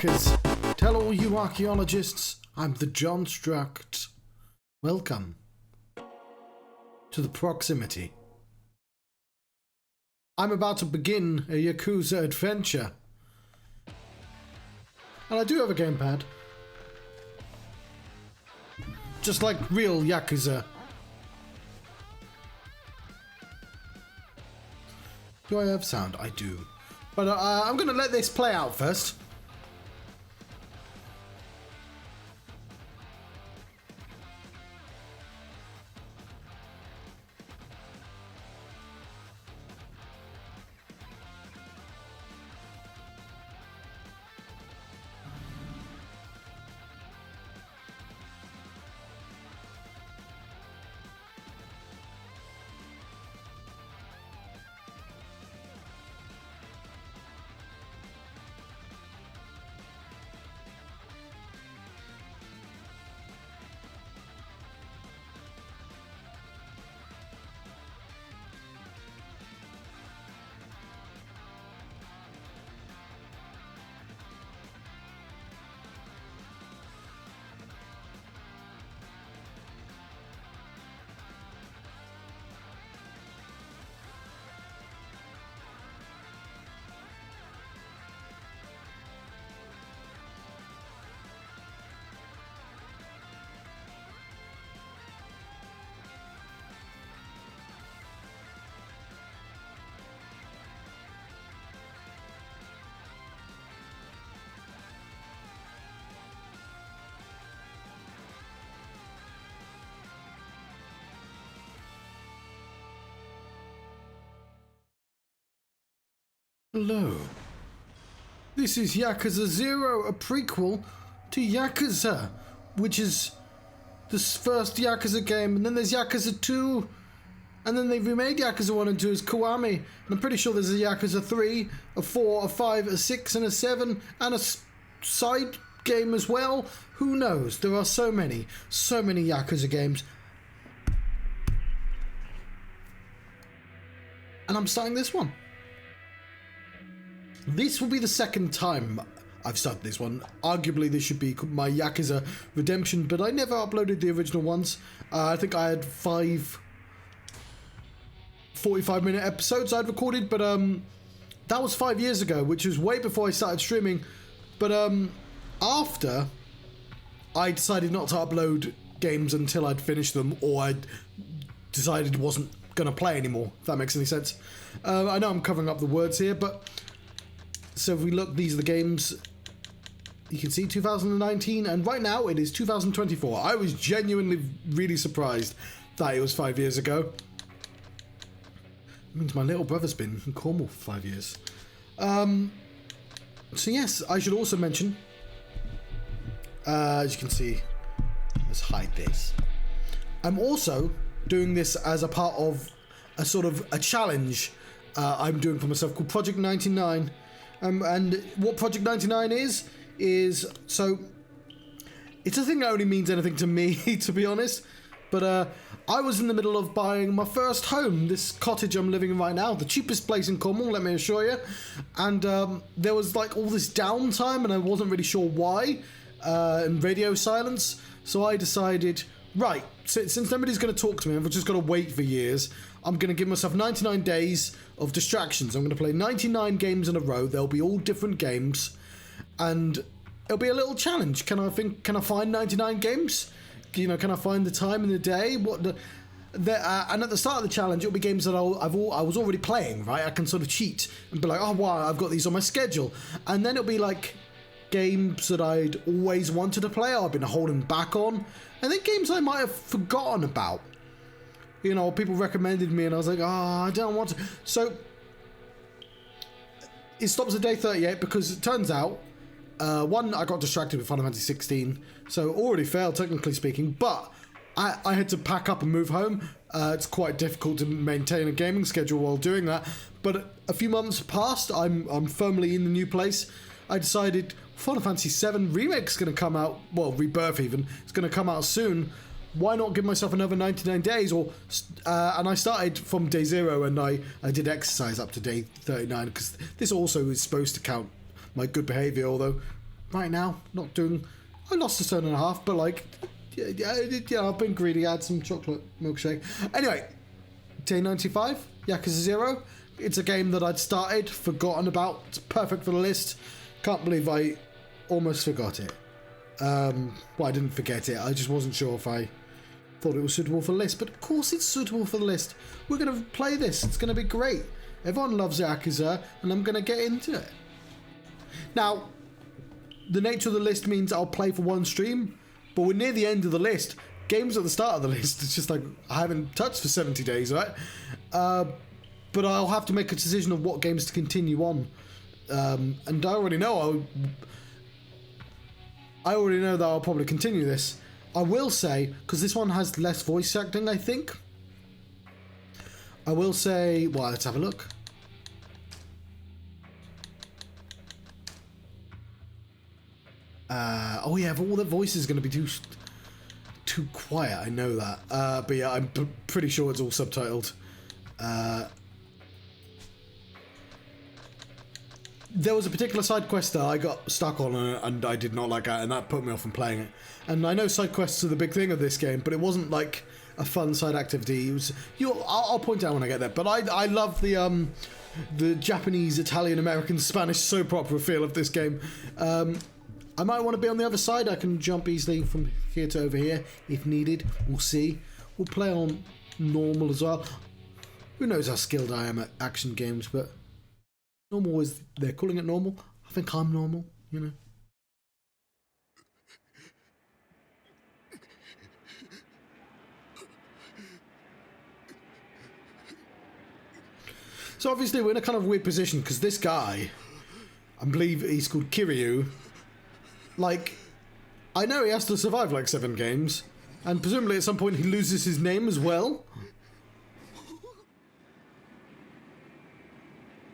seekers, tell all you archaeologists I'm the Johnstruct. Welcome to the proximity. I'm about to begin a Yakuza adventure. And I do have a gamepad. Just like real Yakuza. Do I have sound? I do. But I'm going to let this play out first. Hello. This is Yakuza 0, a prequel to Yakuza, which is the first Yakuza game, and then there's Yakuza 2, and then they remade Yakuza 1 and 2 as Kiwami, and I'm pretty sure there's a Yakuza 3, a 4, a 5, a 6, and a 7, and a side game as well. Who knows? There are so many Yakuza games. And I'm starting this one. This will be the second time I've started this one. Arguably this should be my Yakuza Redemption, but I never uploaded the original ones. I think I had 5 45-minute episodes I'd recorded, but that was 5 years ago, which was way before I started streaming. But after, I decided not to upload games until I'd finished them, or I'd decided wasn't going to play anymore, if that makes any sense. I know I'm covering up the words here, but... So if we look, these are the games, you can see 2019, and right now it is 2024. I was genuinely really surprised that it was 5 years ago. It means my little brother's been in Cornwall for 5 years. So yes, I should also mention, as you can see, let's hide this. I'm also doing this as a part of a sort of a challenge I'm doing for myself called Project 99. And what Project 99 is, so it's a thing that only means anything to me, to be honest, but I was in the middle of buying my first home, this cottage I'm living in right now, the cheapest place in Cornwall, let me assure you, and there was like all this downtime and I wasn't really sure why, and radio silence, so I decided, right, since nobody's going to talk to me, I've just got to wait for years, I'm going to give myself 99 days of distractions. I'm going to play 99 games in a row. They'll be all different games. And it'll be a little challenge. Can I find 99 games? You know, can I find the time in the day? And at the start of the challenge, it'll be games that I was already playing, right? I can sort of cheat and be like, oh, wow, I've got these on my schedule. And then it'll be like games that I'd always wanted to play, or I've been holding back on. And then games I might have forgotten about. You know, people recommended me and I was like, oh, I don't want to. So it stops at day 38 because it turns out, one, I got distracted with Final Fantasy 16, so already failed, technically speaking, but I had to pack up and move home. It's quite difficult to maintain a gaming schedule while doing that, but a few months passed, I'm firmly in the new place. I decided Final Fantasy 7 Remake's going to come out, well, Rebirth even, it's going to come out soon. Why not give myself another 99 days? And I started from day 0 and I did exercise up to day 39 because this also is supposed to count my good behaviour, although right now. Not doing... I lost a stone and a half, but like... Yeah, I've been greedy. I had some chocolate milkshake. Anyway, day 95, Yakuza 0. It's a game that I'd started, forgotten about. It's perfect for the list. Can't believe I almost forgot it. Well, I didn't forget it. I just wasn't sure if I thought it was suitable for the list. But of course it's suitable for the list. We're going to play this. It's going to be great. Everyone loves Yakuza, and I'm going to get into it. Now, the nature of the list means I'll play for one stream, but we're near the end of the list. Games at the start of the list, it's just like I haven't touched for 70 days, right? But I'll have to make a decision of what games to continue on. And I already know that I'll probably continue this. I will say, because this one has less voice acting, I think. I will say, well, let's have a look. Oh yeah, all the voices are going to be too quiet, I know that. But yeah, I'm pretty sure it's all subtitled. There was a particular side quest that I got stuck on and I did not like that, and that put me off from playing it. And I know side quests are the big thing of this game, but it wasn't like a fun side activity. It was, I'll point out when I get there. But I love the Japanese, Italian, American, Spanish soap opera feel of this game. I might want to be on the other side. I can jump easily from here to over here if needed. We'll see. We'll play on normal as well. Who knows how skilled I am at action games, but normal is, they're calling it normal. I think I'm normal, you know. So obviously we're in a kind of weird position because this guy, I believe he's called Kiryu, like, I know he has to survive like 7 games, and presumably at some point he loses his name as well.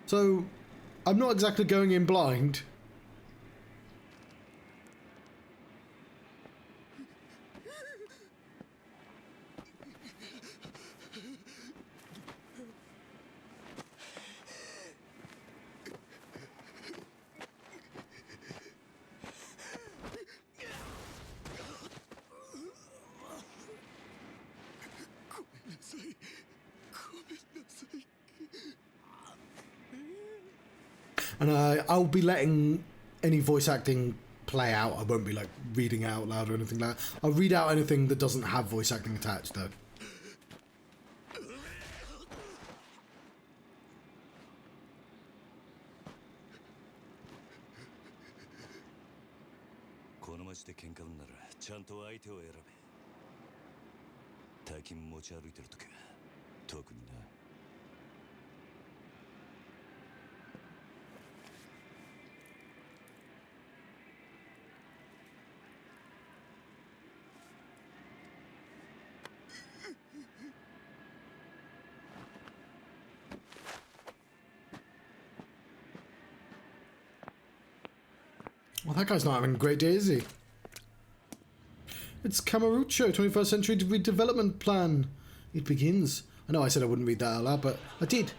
So, I'm not exactly going in blind. And I'll be letting any voice acting play out. I won't be like reading out loud or anything like that. I'll read out anything that doesn't have voice acting attached though. Well, that guy's not having a great day, is he? It's Kamurocho, 21st Century Redevelopment Plan. It begins. I know I said I wouldn't read that out loud, but I did.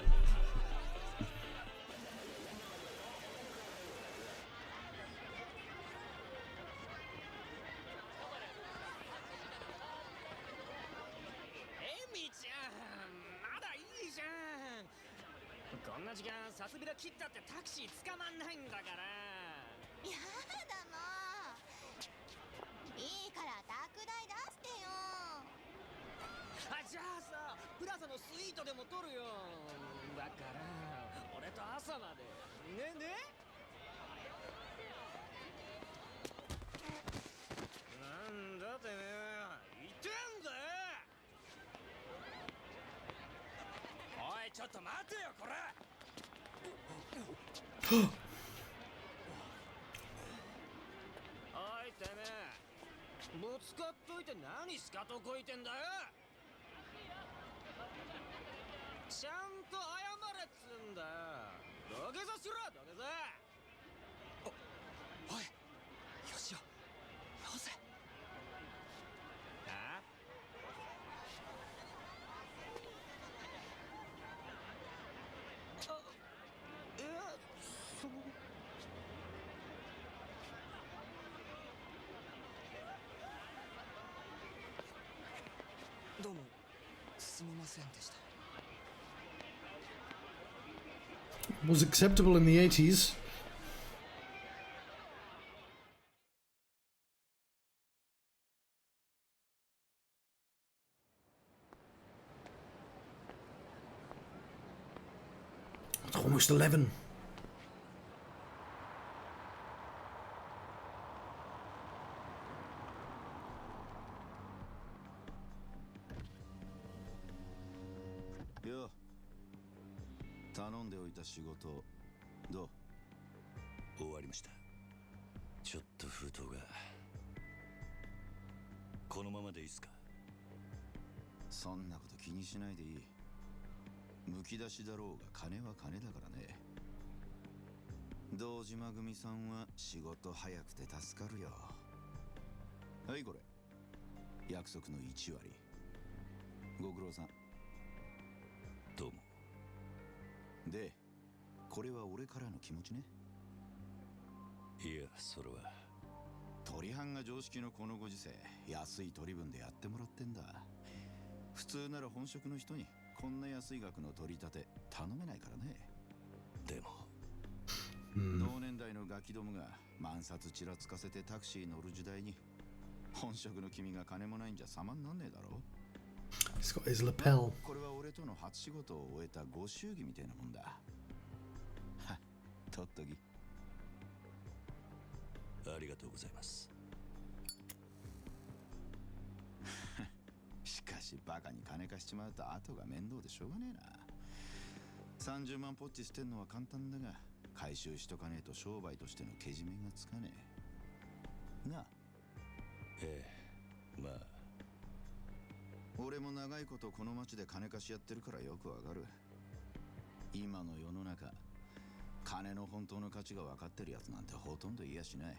Was acceptable in the 80s. It's almost 11.よ、頼んでおいた仕事どう？終わりました。ちょっと封筒が。このままでいいっすか？そんなこと気にしないでいい。むき出しだろうが金は金だからね。堂島組さんは仕事早くて助かるよ。はいこれ約束の1割。ご苦労さん。どうも。でこれは俺からの気持ちね。いや、それは取り半が常識のこのご時世、安い取り分でやってもらってんだ。普通なら本職の人にこんな安い額の取り立て頼めないからね。でも同年代のガキどもが万札ちらつかせてタクシー乗る時代に本職の君が金もないんじゃ様になんねえだろ。He's got his lapel. これは俺との初仕事を終えたご祝儀みたいなもんだ。はっ、とっとき。ありがとうございます。しかしバカに金貸しちまうと後が面倒でしょうがねえな。30万ポッチ捨てんのは簡単だが回収しとかねえと商売としてのけじめがつかねえなあ。ええ、まあ俺も長いことこの町で金貸しやってるからよくわかる。今の世の中金の本当の価値が分かってるやつなんてほとんどいやしない。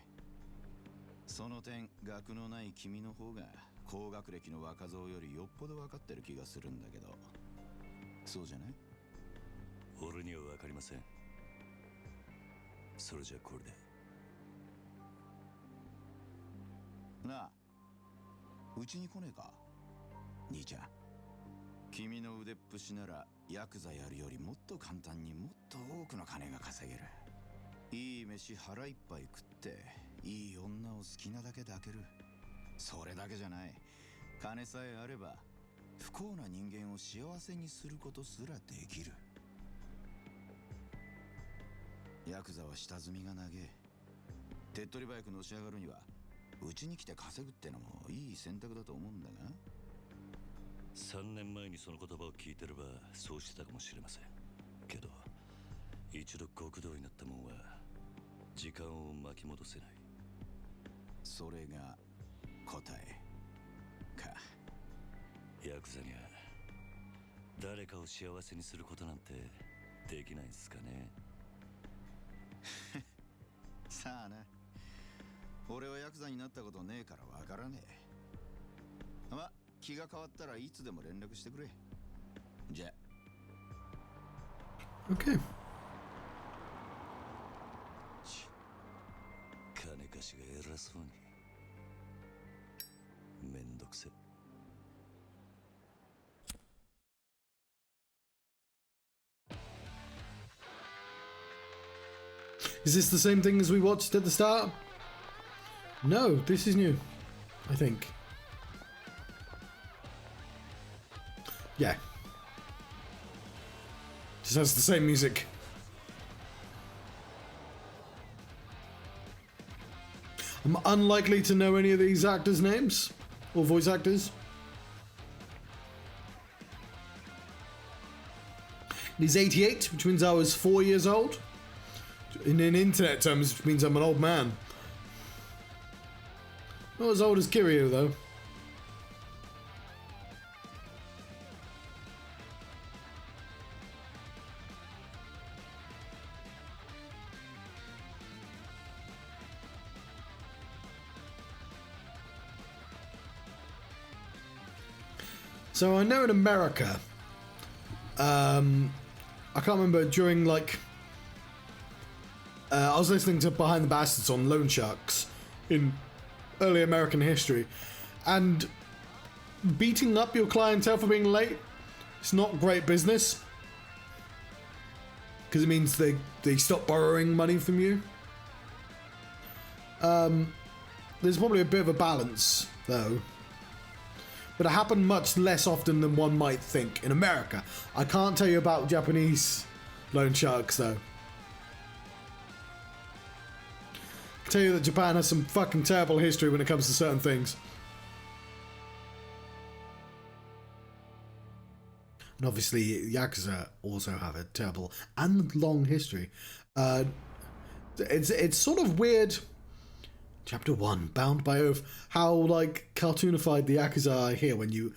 その点学のない君の方が高学歴の若造よりよっぽど分かってる気がするんだけど、そうじゃない？俺には分かりません。それじゃこれで。なあ、うちに来ねえか兄ちゃん。君の腕っぷしならヤクザやるよりもっと簡単にもっと多くの金が稼げる。いい飯腹いっぱい食っていい女を好きなだけ抱ける。それだけじゃない、金さえあれば不幸な人間を幸せにすることすらできる。ヤクザは下積みが長え。手っ取り早くのし上がるにはうちに来て稼ぐってのもいい選択だと思うんだが。3年前にその言葉を聞いてればそうしてたかもしれませんけど、一度極道になったもんは時間を巻き戻せない。それが答えか。ヤクザには誰かを幸せにすることなんてできないんすかね。さあな、俺はヤクザになったことねえからわからねえ。ま、気が変わったらいつでも連絡してくれ。じゃあ。 Okay. 金貸しが偉そうに。めんどくせ。Is this the same thing as we watched at the start? No, this is new, I think. Yeah. Just has the same music. I'm unlikely to know any of these actors' names or voice actors. He's 88, which means I was 4 years old. In internet terms, which means I'm an old man. Not as old as Kiryu, though. So I know in America, I can't remember, during like, I was listening to Behind the Bastards on Loan Sharks in early American history, and beating up your clientele for being late It's not great business. Because it means they stop borrowing money from you. There's probably a bit of a balance, though. But it happened much less often than one might think in America. I can't tell you about Japanese loan sharks, though. I can tell you that Japan has some fucking terrible history when it comes to certain things. And obviously, Yakuza also have a terrible and long history. It's sort of weird. Chapter 1, Bound by Oath. How, like, cartoonified the Yakuza are here when you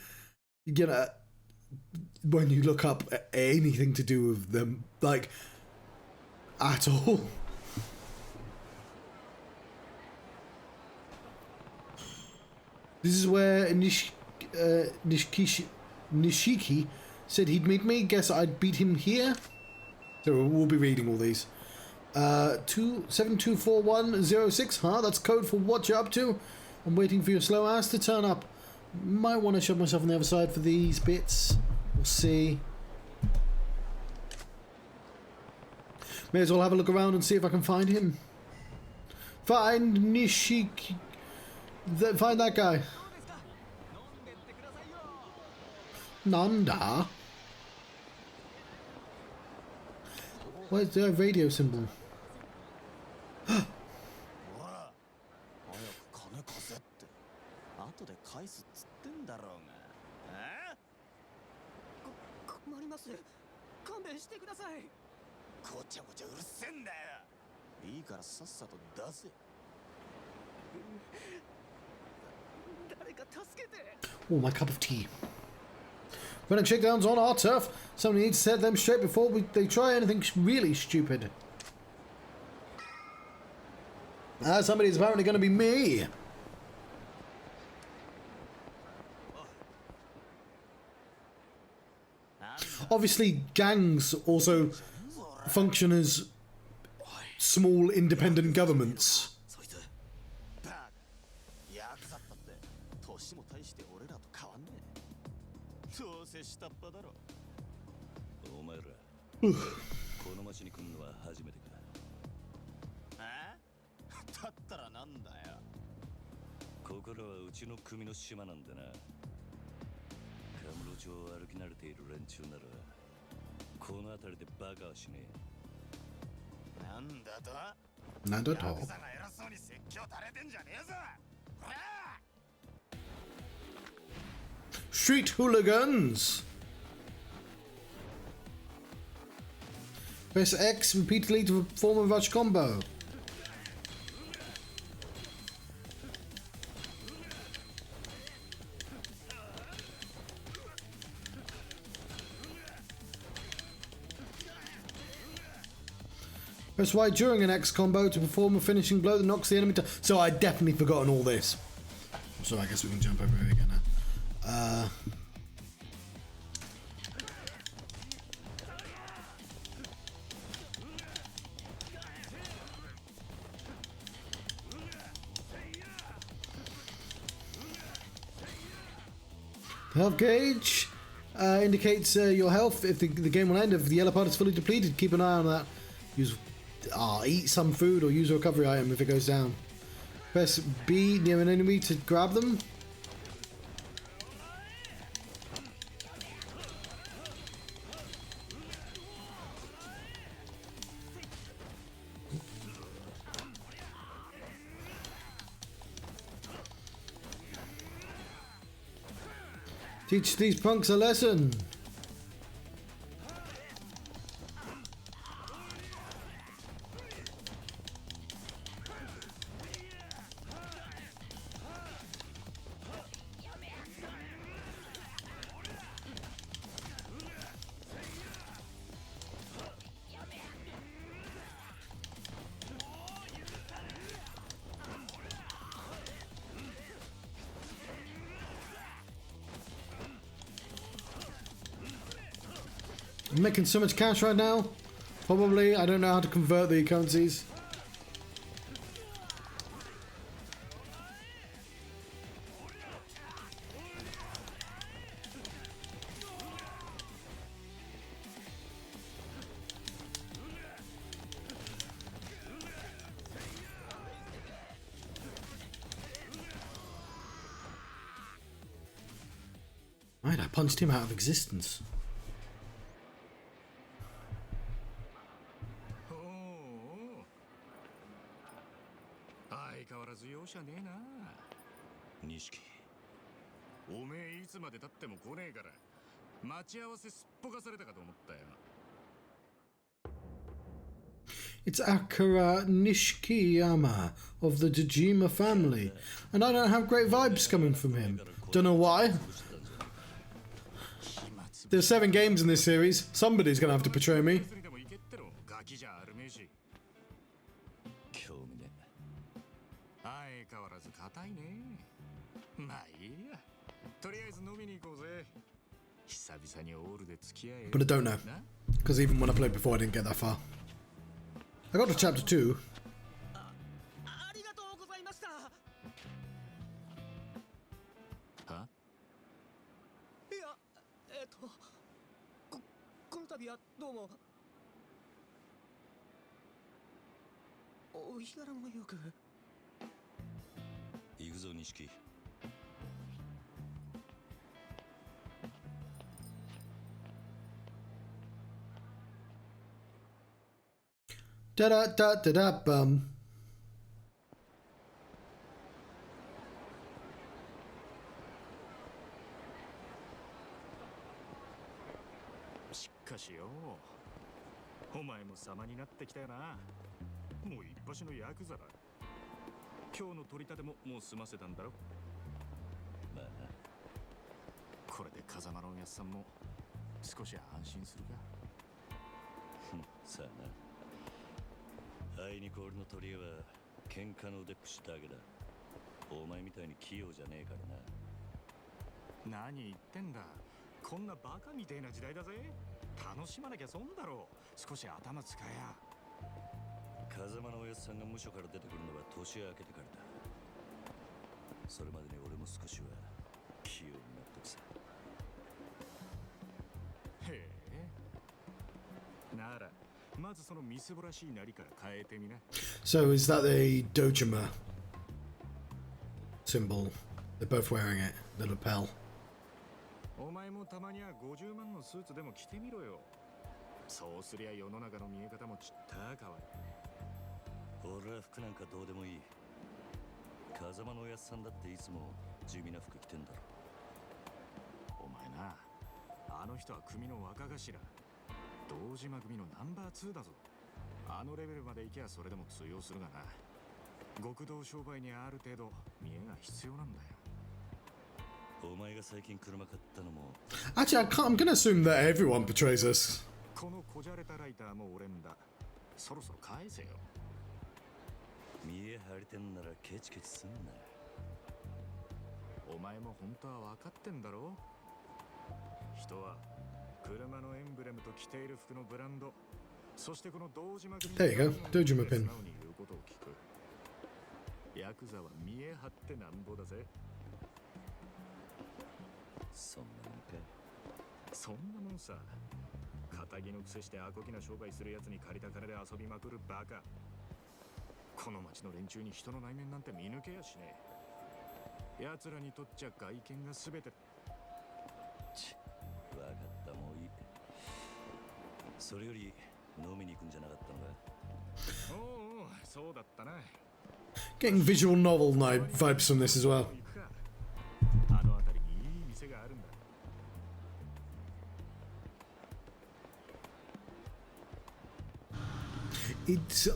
know, when you look up anything to do with them, like, at all. This is where Nishiki said he'd meet me. Guess I'd beat him here. So we'll be reading all these. 724106, huh? That's code for what you're up to. I'm waiting for your slow ass to turn up. Might want to shove myself on the other side for these bits. We'll see. May as well have a look around and see if I can find him. Find Nishiki. Find that guy. Nanda? Where's the radio symbol? Oh, my cup of tea. Running shakedowns on our turf. Somebody needs to set them straight before they try anything really stupid. Somebody's apparently going to be me. Obviously, gangs also function as small independent governments. Not at all. Street hooligans. Press X repeatedly to perform a rush combo. Press Y during an X combo to perform a finishing blow that knocks the enemy down. So I'd definitely forgotten all this. So I guess we can jump over here again now. Health gauge indicates your health. If the game will end if the yellow part is fully depleted, keep an eye on that. Use eat some food or use a recovery item if it goes down. Press B near an enemy to grab them. Teach these punks a lesson. I'm making so much cash right now. Probably, I don't know how to convert the currencies. Right, I punched him out of existence. 相変わらず容赦ねえな。錦、おめえいつまで経っても来ねえから待ち合わせすっぽかされたかと思ったよ。It's Akira Nishikiyama of the Dejima family, and I don't have great vibes coming from him. Don't know why. There's 7 games in this series. Somebody's gonna have to betray me. 相変わらず硬いね。まあいいや。とりあえず飲みに行こうぜ。久々にオールで付き合え。 But I don't know, because even when I played before, I didn't get that far. I got to chapter 2. ありがとうございました。は？いや、この度はどうも。お日柄もよく。行くぞ錦。Da da da da da bum. しかしよ、お前も様になってきたよな。もう一発のヤクザだ。今日の取り立てももう済ませたんだろ。まあな。これで風間のおやっさんも少し安心するか。さあな。あいにく俺の取り柄は喧嘩の腕っぷしだけだ。お前みたいに器用じゃねえからな。何言ってんだ。こんなバカみてえな時代だぜ。楽しまなきゃ損だろう。少し頭使えや。風間のおやっさんが無所から出てくるのは年明けてからだ。それまでに俺も少しは器用になってくさ。へえ。ならまずそのみすぼらしいなりから変えてみな。 So is that the Dojima symbol? They're both wearing it, the lapel. お前もたまには50万のスーツでも着てみろよ。そうすりゃ世の中の見え方もちった変わる。俺は服なんかどうでもいい。風間のおやっさんだっていつも地味な服着てんだろ。お前な、あの人は組の若頭。堂島組のナンバー2だぞ。あのレベルまで行けばそれでも通用するがな。極道商売にある程度見えが必要なんだよ。お前が最近車買ったのも。 Actually, I'm gonna assume that everyone betrays us. このこじゃれたライターも俺んだ。そろそろ返せよ。見え張りてんならケチケチすんな。お前も本当は分かってんだろ。人は車のエンブレムと着ている服のブランド、そしてこの堂島組 There you go, Dojima pin. 素直に言うことを聞く。ヤクザは見え張ってなんぼだぜ。そんなもんか。そんなもんさ。仇のくせしてアコギな商売するやつに借りた金で遊びまくるバカ。この町の連中に人の内面なんて見抜けやしねえ。奴らにとっちゃ外見が全て。わかった、もういい。それより飲みに行くんじゃなかったのか。おお、そうだったな。 Getting visual novel vibes from this as well. あの辺りにいい店があるんだ。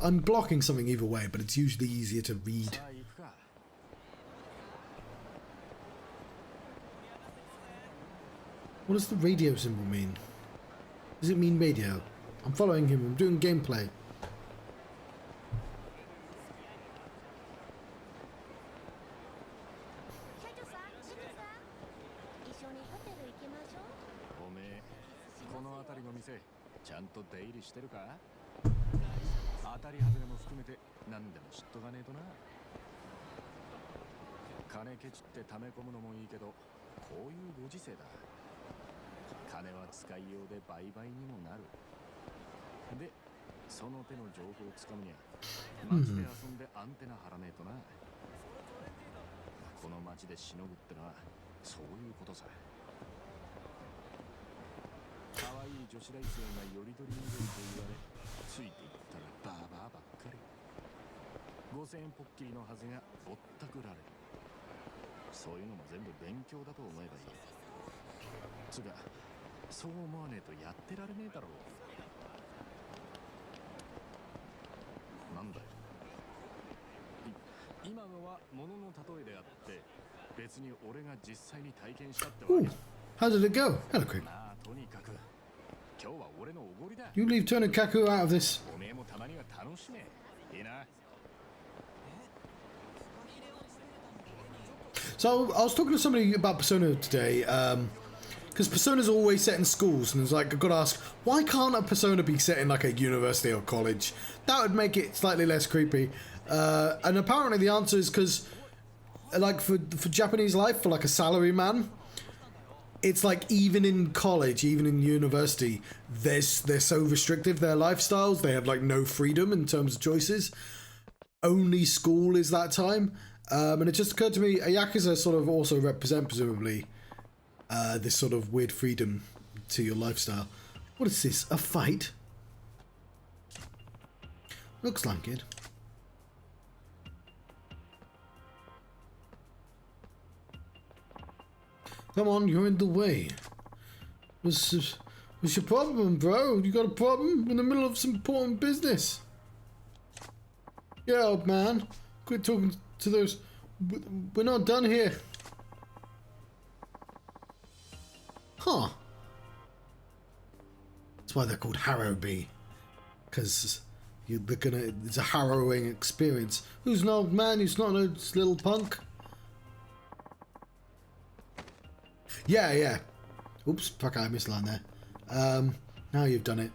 I'm blocking something either way, but it's usually easier to read. What does the radio symbol mean? Does it mean radio? I'm following him, I'm doing gameplay. 可愛い女子大生がよりどりに出ると言われ、ついていったらバーバーばっかり。5000円ポッキリのはずがぼったくられる。そういうのも全部勉強だと思えばいい。つうか、そう思わねえとやってられねえだろう。なんだよ。今のは物の例えであって、別に俺が実際に体験したってわ Ooh, け。 how did it go? Hello, Creep. まあとにかく今日は俺のおごりだ。 You leave Turner Kaku out of this. おめえもたまには楽しめ。いいな。 So I was talking to somebody about Persona today, because Persona's always set in schools, and it's like, I've got to ask, why can't a Persona be set in like a university or college? That would make it slightly less creepy. And apparently the answer is because, like, for Japanese life, for like a salary man, it's like even in college, even in university, they're so restrictive, their lifestyles, they have like no freedom in terms of choices. Only school is that time. And it just occurred to me, Yakuza sort of also represent, presumably, this sort of weird freedom to your lifestyle. What is this? A fight? Looks like it. Come on, you're in the way. What's your problem, bro? You got a problem? In the middle of some important business. Yeah, old man. Quit talking to those. We're not done here. Huh. That's why they're called Harrowby. Because it's a harrowing experience. Who's an old man? Who's not a little punk? Yeah. Oops, fuck, I missed a line there. Now you've done it.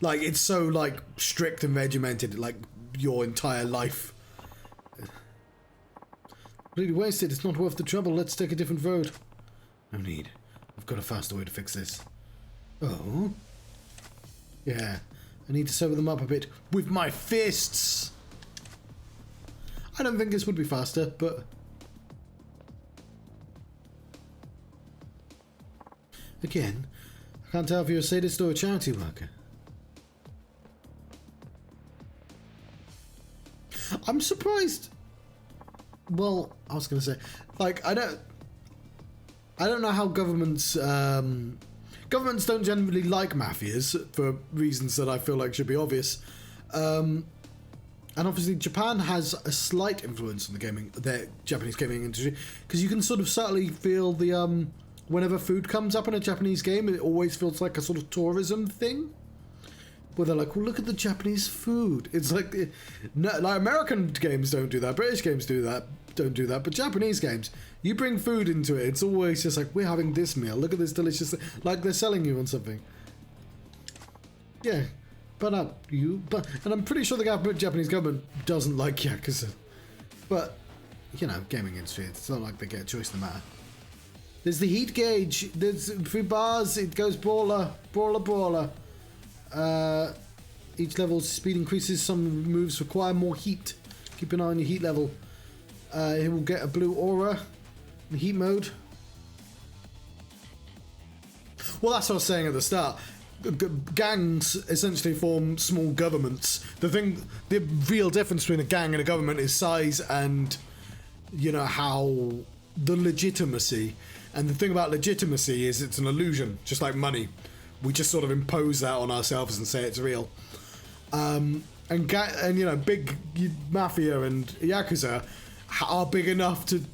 Like, it's so, like, strict and regimented, like, your entire life. Completely wasted, it's not worth the trouble, let's take a different road. No need. I've got a faster way to fix this. Oh? Yeah, I need to sober them up a bit with my fists! I don't think this would be faster, but... Again, I can't tell if you're a sadist or a charity worker. I'm surprised. Well, I was going to say, like, I don't know how governments don't generally like mafias for reasons that I feel like should be obvious. And obviously Japan has a slight influence on the Japanese gaming industry, because you can sort of subtly feel the whenever food comes up in a Japanese game, it always feels like a sort of tourism thing. Where they're like, well, look at the Japanese food. It's like, no, like American games don't do that, British games don't do that, but Japanese games, you bring food into it, it's always just like, we're having this meal, look at this delicious thing, like they're selling you on something. Yeah, and I'm pretty sure the Japanese government doesn't like Yakuza. But, you know, gaming industry, it's not like they get a choice in the matter. There's the heat gauge, there's 3 bars, it goes brawler. Each level's speed increases, some moves require more heat. Keep an eye on your heat level. He will get a blue aura in heat mode. Well, that's what I was saying at the start. Gangs essentially form small governments. The real difference between a gang and a government is size and, you know, how the legitimacy. And the thing about legitimacy is it's an illusion, just like money. We just sort of impose that on ourselves and say it's real. And you know, big mafia and Yakuza are big enough to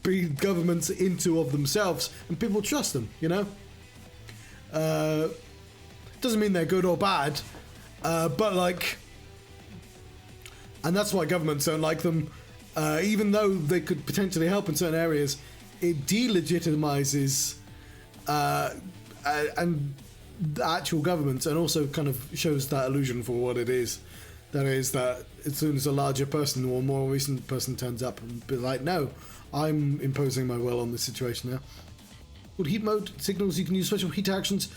be governments into of themselves, and people trust them, you know? Doesn't mean they're good or bad, but like... And that's why governments don't like them. Even though they could potentially help in certain areas, it delegitimizes and the actual government, and also kind of shows that illusion for what it is. That is, that as soon as a larger person or more recent person turns up and be like, no, I'm imposing my will on this situation now. With heat mode signals, you can use special heat actions.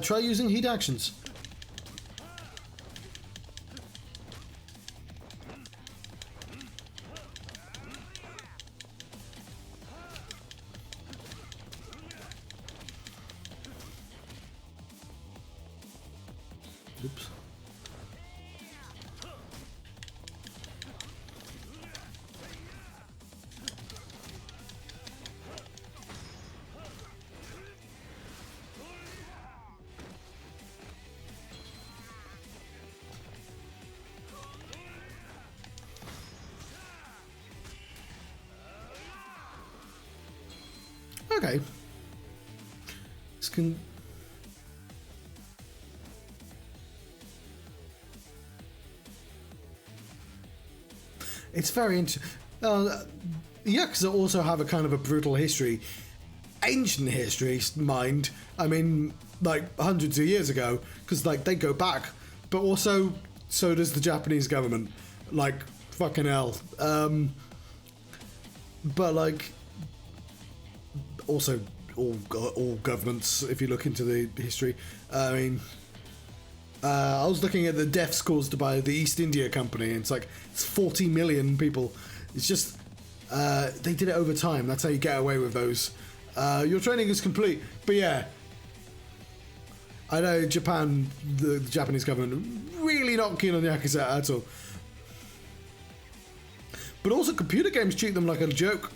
Try using heat actions. Oops. Okay. This can... It's very interesting. Yakuza also have a kind of a brutal history. Ancient history, mind. I mean, like, hundreds of years ago. Because, like, they go back. But also, so does the Japanese government. Like, fucking hell. But, like... Also, all governments, if you look into the history. I mean, I was looking at the deaths caused by the East India Company, and it's 40 million people. It's just, they did it over time. That's how you get away with those. Your training is complete, but yeah. I know Japan, the Japanese government, really not keen on Yakuza at all. But also computer games treat them like a joke.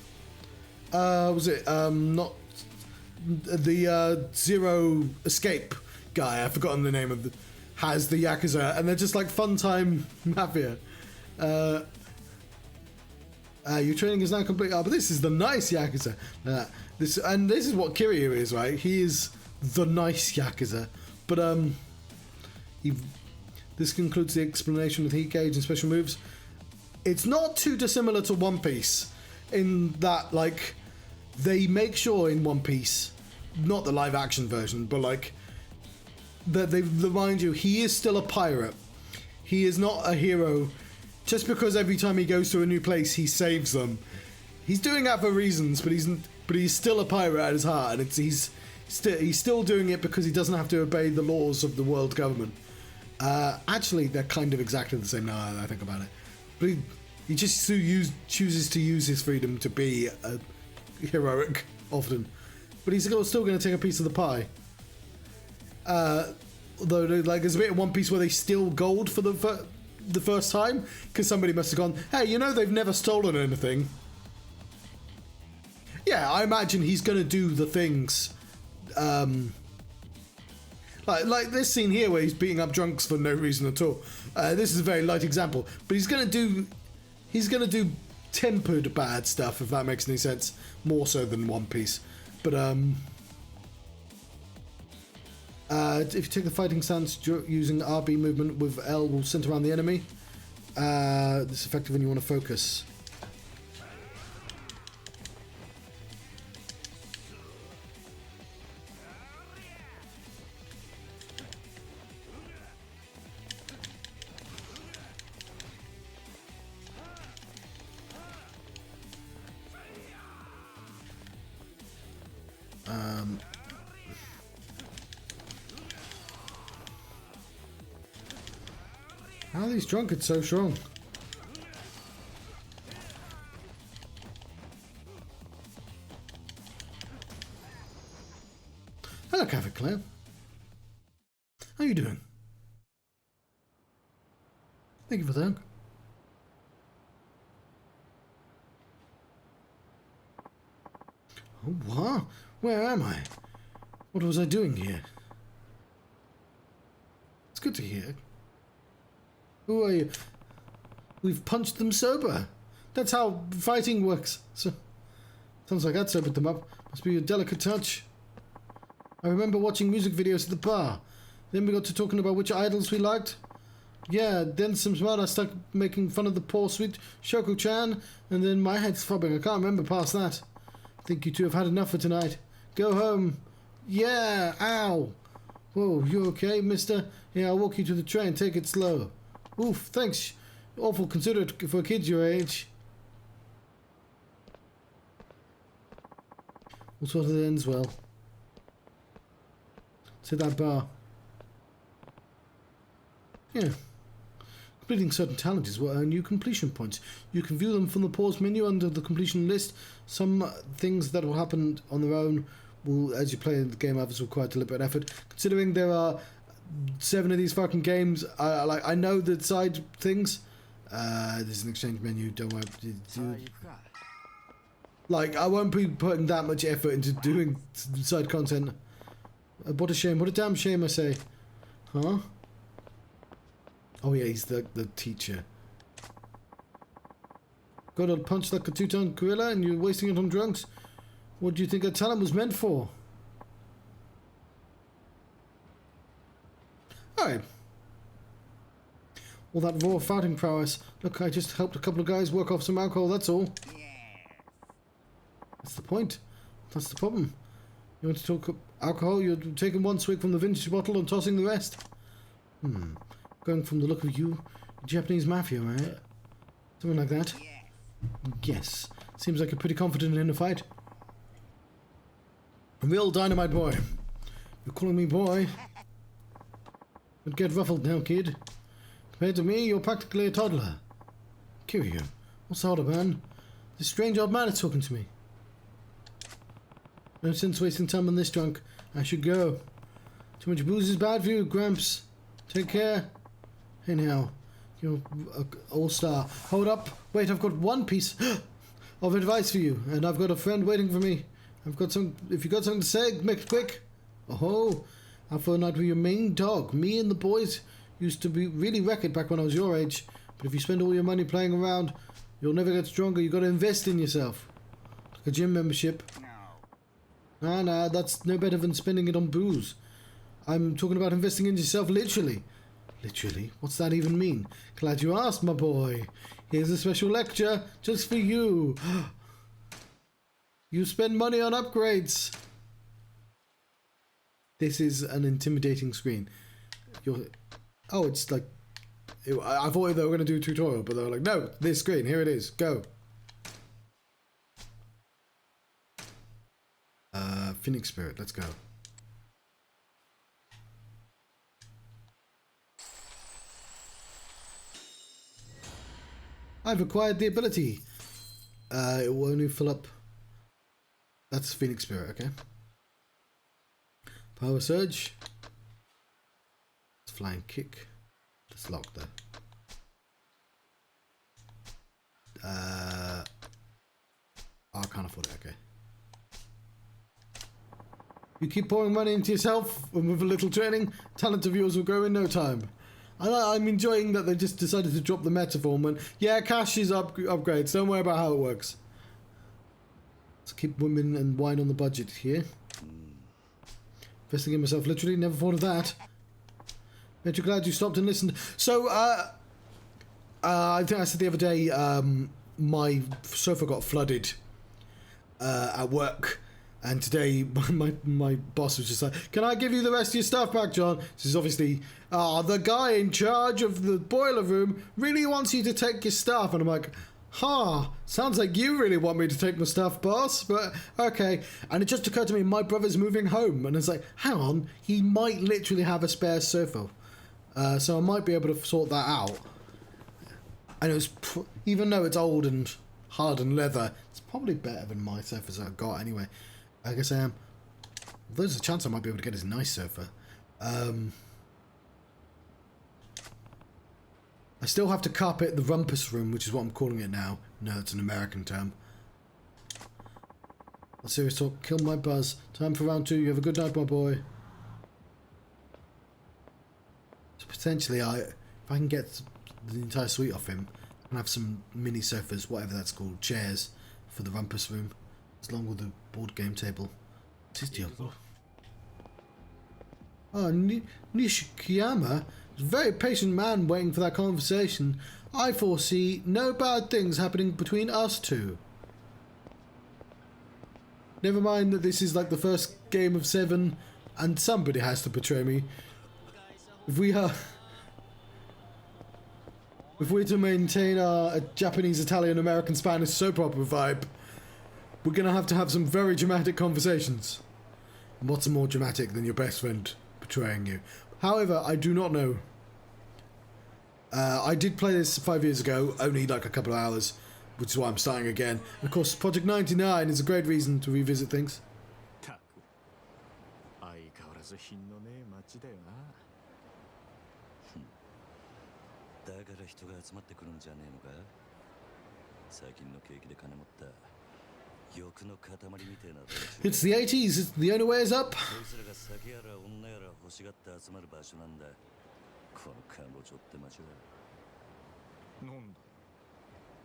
Was it not the Zero Escape guy? I've forgotten the name of the has the Yakuza, and they're just like fun time mafia. Your training is now complete. But this is the nice Yakuza. This is what Kiryu is, right? He is the nice Yakuza. But this concludes the explanation of heat gauge and special moves. It's not too dissimilar to One Piece in that, like, they make sure in One Piece, not the live action version, but like that they remind you he is still a pirate. He is not a hero just because every time he goes to a new place he saves them. He's doing that for reasons, but he's still a pirate at his heart, and he's still doing it because he doesn't have to obey the laws of the world government. Actually, they're kind of exactly the same now that I think about it. But he just chooses to use his freedom to be heroic often, but he's still going to take a piece of the pie. Although, like, there's a bit in One Piece where they steal gold for the first time because somebody must have gone, hey, you know, they've never stolen anything. Yeah, I imagine he's going to do the things, like this scene here where he's beating up drunks for no reason at all. This is a very light example, but he's going to do tempered bad stuff, if that makes any sense, more so than One Piece. But if you take the fighting stance using RB movement with L will center around the enemy. This is effective when you want to focus. How are these drunkards so strong? Hello, Cafe Claire. How are you doing? Thank you for that. Oh, what? Where am I? What was I doing here? It's good to hear. Who are you? We've punched them sober. That's how fighting works. So, sounds like that sobered them up. Must be a delicate touch. I remember watching music videos at the bar. Then we got to talking about which idols we liked. Yeah, then some smart stuck making fun of the poor sweet Shoko-chan, and then my head's throbbing. I can't remember past that. I think you two have had enough for tonight. Go home. Yeah, ow. Whoa, you okay, mister? Yeah, I'll walk you to the train. Take it slow. Oof, thanks. Awful considerate for kids your age. We'll sort of ends well. To that bar. Yeah. Completing certain challenges will earn you completion points. You can view them from the pause menu under the completion list. Some things that will happen on their own will, as you play the game, others require deliberate effort. Considering there are 7 of these fucking games. I know the side things. There's an exchange menu. Don't worry. Like, I won't be putting that much effort into doing side content. What a shame. What a damn shame, I say. Huh? Oh yeah, he's the teacher. Got a punch like a 2-ton gorilla and you're wasting it on drugs? What do you think a talent was meant for? Alright. All that raw fighting prowess. Look, I just helped a couple of guys work off some alcohol, that's all. That's the point. That's the problem. You want to talk alcohol? You're taking one swig from the vintage bottle and tossing the rest. Going from the look of you, Japanese mafia, right? Something like that. Yes. Seems like you're pretty confident in a fight. A real dynamite boy. You're calling me boy? Don't get ruffled now, kid. Compared to me, you're practically a toddler. Kiryu, what's the order, man? This strange old man is talking to me. No sense wasting time on this drunk. I should go. Too much booze is bad for you, Gramps. Take care. Hey now, you're an all-star. Hold up. Wait, I've got one piece of advice for you, and I've got a friend waiting for me. I've got some. If you got something to say, make it quick. Oh, out for a night with your main dog. Me and the boys used to be really wreck it back when I was your age. But if you spend all your money playing around, you'll never get stronger. You got to invest in yourself, like a gym membership. Nah, that's no better than spending it on booze. I'm talking about investing in yourself, literally. Literally? What's that even mean? Glad you asked, my boy. Here's a special lecture just for you. You spend money on upgrades. This is an intimidating screen. Oh, it's like... I thought they were going to do a tutorial, but they were like, no, this screen, here it is, go. Phoenix Spirit, let's go. I've acquired the ability. It will only fill up. That's Phoenix Spirit, okay. Power Surge. Flying Kick. That's locked there. I can't afford it, okay. You keep pouring money into yourself, and with a little training, talent of yours will grow in no time. I'm enjoying that they just decided to drop the metaphor and went, yeah, cash is upgrades, don't worry about how it works. So keep women and wine on the budget here. Investing in myself, literally, never thought of that. Aren't you glad you stopped and listened? So, I think I said the other day, my sofa got flooded at work. And today, my boss was just like, can I give you the rest of your stuff back, John? This is obviously, the guy in charge of the boiler room really wants you to take your stuff. And I'm like, sounds like you really want me to take my stuff, boss. But, okay. And it just occurred to me, my brother's moving home. And it's like, hang on, he might literally have a spare sofa. So I might be able to sort that out. And it was, even though it's old and hard and leather, it's probably better than my sofas I've got anyway. I guess I am. There's a chance I might be able to get his nice sofa. I still have to carpet the rumpus room, which is what I'm calling it now. No, it's an American term. Serious talk, kill my buzz. Time for round 2. You have a good night, my boy. So potentially, if I can get the entire suite off him, I can have some mini sofas, whatever that's called, chairs for the rumpus room. Along with the board game table. What's his deal? Oh, Nishikiyama is a very patient man waiting for that conversation. I foresee no bad things happening between us two. Never mind that this is like the first game of 7 and somebody has to betray me. If we're to maintain our Japanese, Italian, American, Spanish soap opera vibe, we're going to have some very dramatic conversations. And what's more dramatic than your best friend betraying you? However, I do not know. I did play this 5 years ago, only like a couple of hours, which is why I'm starting again. And of course, Project 99 is a great reason to revisit things. だから人が集まってくるんじゃねえのか。最近の景気で金持った欲の塊みてえな。 It's the 80s. It's the only way is up. そいつらが酒やら女やら欲しがって集まる場所なんだ。この彼女って街は。なんだ、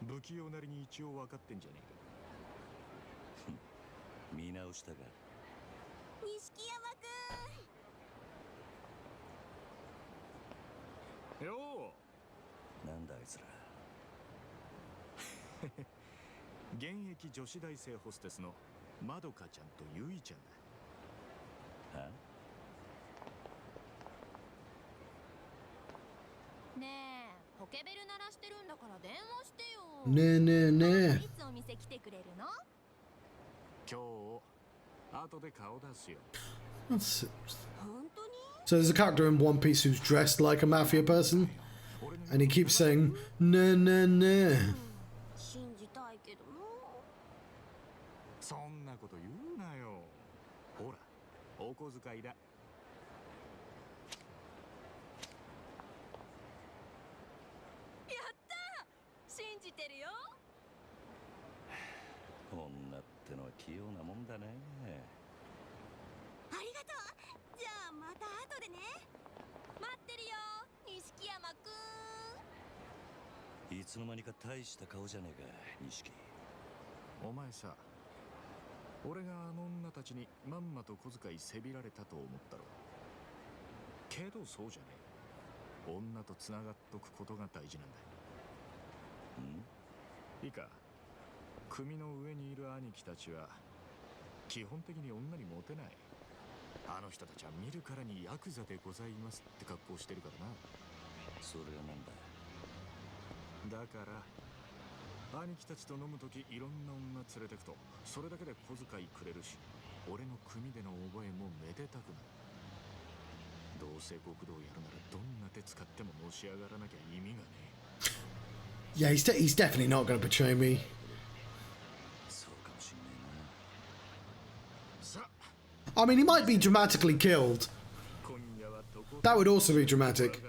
不器用なりに一応分かってんじゃねえか。見直したが。錦山くん。よなんだあいつら。現役女子大生ホステスのまどかちゃんとゆいちゃんだ。はねえ、ポケベル鳴らしてるんだから電話してよ。ねえねえねいつお店来てくれるの？今日後で顔出すよ。え。That's- 本当に？ So there's a character in One Piece who's dressed like a mafia person, and he keeps saying "ne ne ne." 信じたいけどな。そんなこと言うなよ。ほら、お小遣いだ。信じてるよ。女ってのは器用なもんだね。ありがとう。じゃあまた後でね。待ってるよ、錦山くん。いつの間にか大した顔じゃねえか、錦。お前さ、俺があの女たちにまんまと小遣いせびられたと思ったろ。けどそうじゃねえ。女とつながっとくことが大事なんだ。いいか、組の上にいる兄貴たちは基本的に女にモテない。あの人たちは見るからにヤクザでございますって格好してるからな。それがなんだ。だから兄貴たちと飲むときいろんな女連れてくとそれだけで小遣いくれるし、俺の組での覚えもめでたくなる。どうせ極道やるならどんな手使ってものし上がらなきゃ意味がねえ。 Yeah, he's definitely not going to betray me. そうかもしんねえな。さ I mean, he might be dramatically killed. 今夜はどこ That would also be dramatic.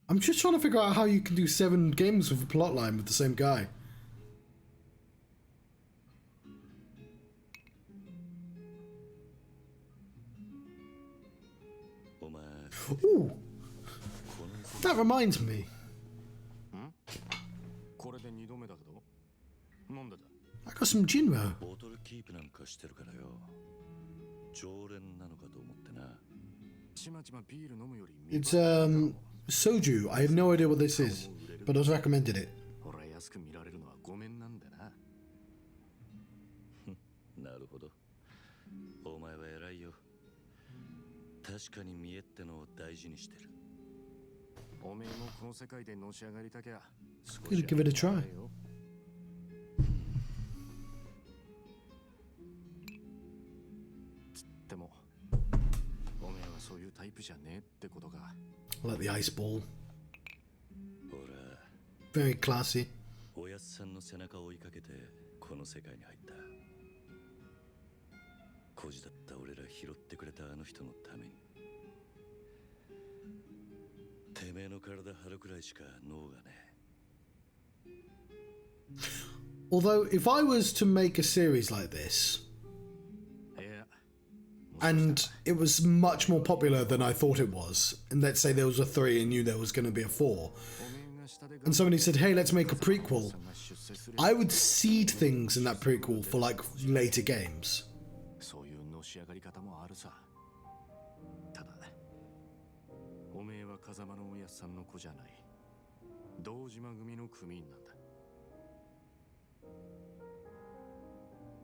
I'm just trying to figure out how you can do 7 games with a plotline with the same guy. お前、 Ooh, that reminds me. これで2度目だけど、なんでだ。 I got some Jinro. ボトルキープなんかしてるからよ。常連なのかと思ってな。ちまちまビール飲むより It's soju. I have no idea what this is, but I was recommended it. 俺は安く見られるのはごめんなんだな。なるほど。お前は偉いよ。確かに見栄ってのを大事にしてる。おめえもこの世界でのし上がりたきゃ少 Gonna give it a try. でもおめえはそういうタイプじゃねえってことか。 I like the ice ball. ほら、 Very classy. おやっさんの背中を追いかけてこの世界に入った。孤児だった俺ら拾ってくれたあの人のために。てめえの体張るくらいしか脳がね。 Although, if I was to make a series like this, いや and it was much more popular than I thought it was, and let's say there was a 3 and knew there was going to be a 4, and somebody said, hey, let's make a prequel, I would seed things in that prequel for like later games. そういうのし上がり方もあるさ。ただおめえは風間のおやっさんの子じゃない。堂島組の組員なんだ。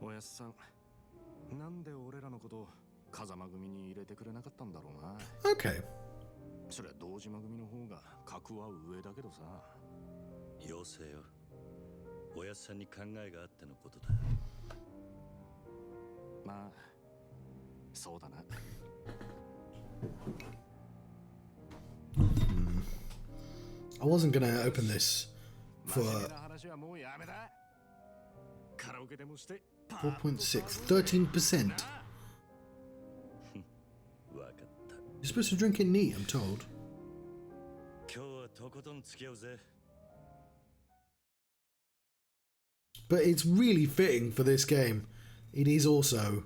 おやっさん、なんで俺らのこと風間組に入れてくれなかったんだろうな。 Okay. そりゃ堂島組の方が格は上だけどさ。妖精よ。おやっさんに考えがあってのことだ。まあそうだな。 I wasn't going to open this for 真面目な話はもうやめだ。カラオケでもして 4.6, 13%. You're supposed to drink it neat, I'm told. 今日はとことん付き合うぜ。 But it's really fitting for this game. It is also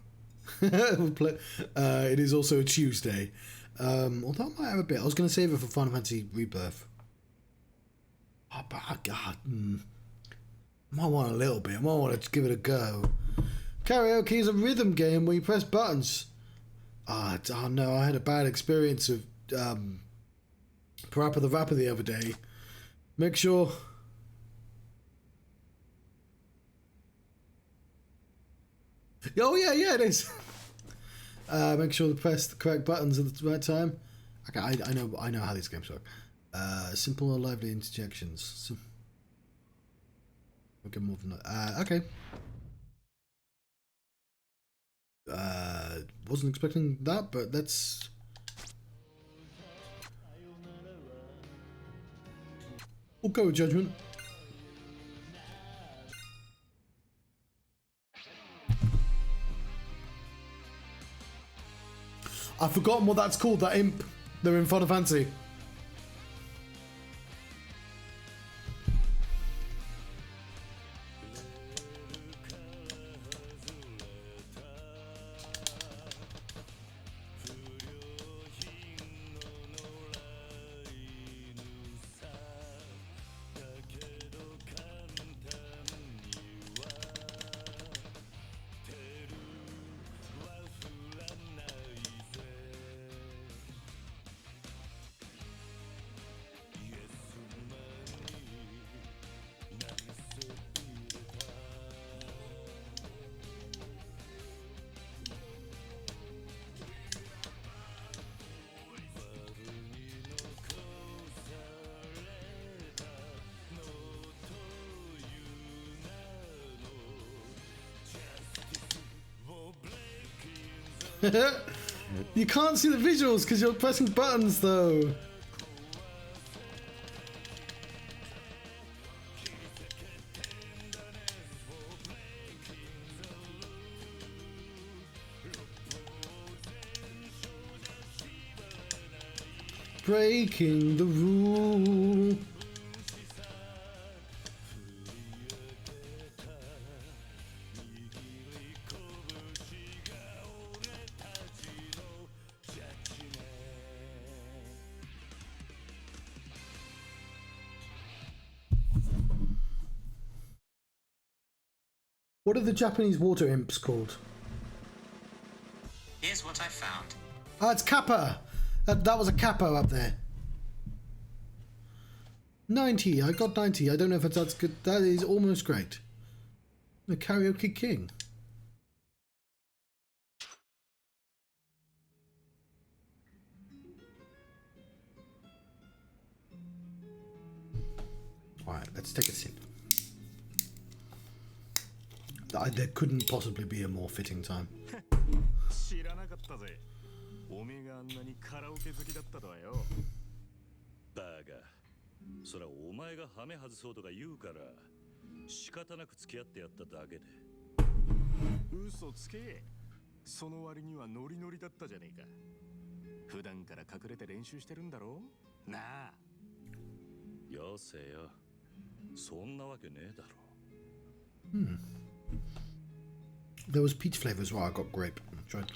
it is also a Tuesday. Although I might have a bit. I was going to save it for Final Fantasy Rebirth. Oh, but God, might want a little bit. I might want to give it a go. Karaoke is a rhythm game where you press buttons. Oh no, I had a bad experience of Parappa the Rapper the other day. Make sure. Oh yeah, it is. Make sure to press the correct buttons at the right time. Okay, I know how these games work. Simple or lively interjections. We'll get more than that. Okay. Wasn't expecting that, but that's. We'll go with judgment. I've forgotten what that's called, that imp. They're in Final Fantasy. You can't see the visuals because you're pressing buttons though. Breaking the rule. What are the Japanese water imps called? Here's what I found. Oh, it's Kappa! That was a Kappa up there. 90. I got 90. I don't know if that's good. That is almost great. The Karaoke King. Alright, let's take a sip. There couldn't possibly be a more fitting time. 知らなかったぜ。おめえがあんなにカラオケ好きだったとはよ。バカ。そらお前がハメ外そうとか言うから仕方なく付き合ってやっただけで。嘘つけ。その割にはノリノリだったじゃねえか。普段から隠れて練習してるんだろ？なあ。よせよ。そんなわけねえだろ。There was peach flavor as well. I got grape. I tried.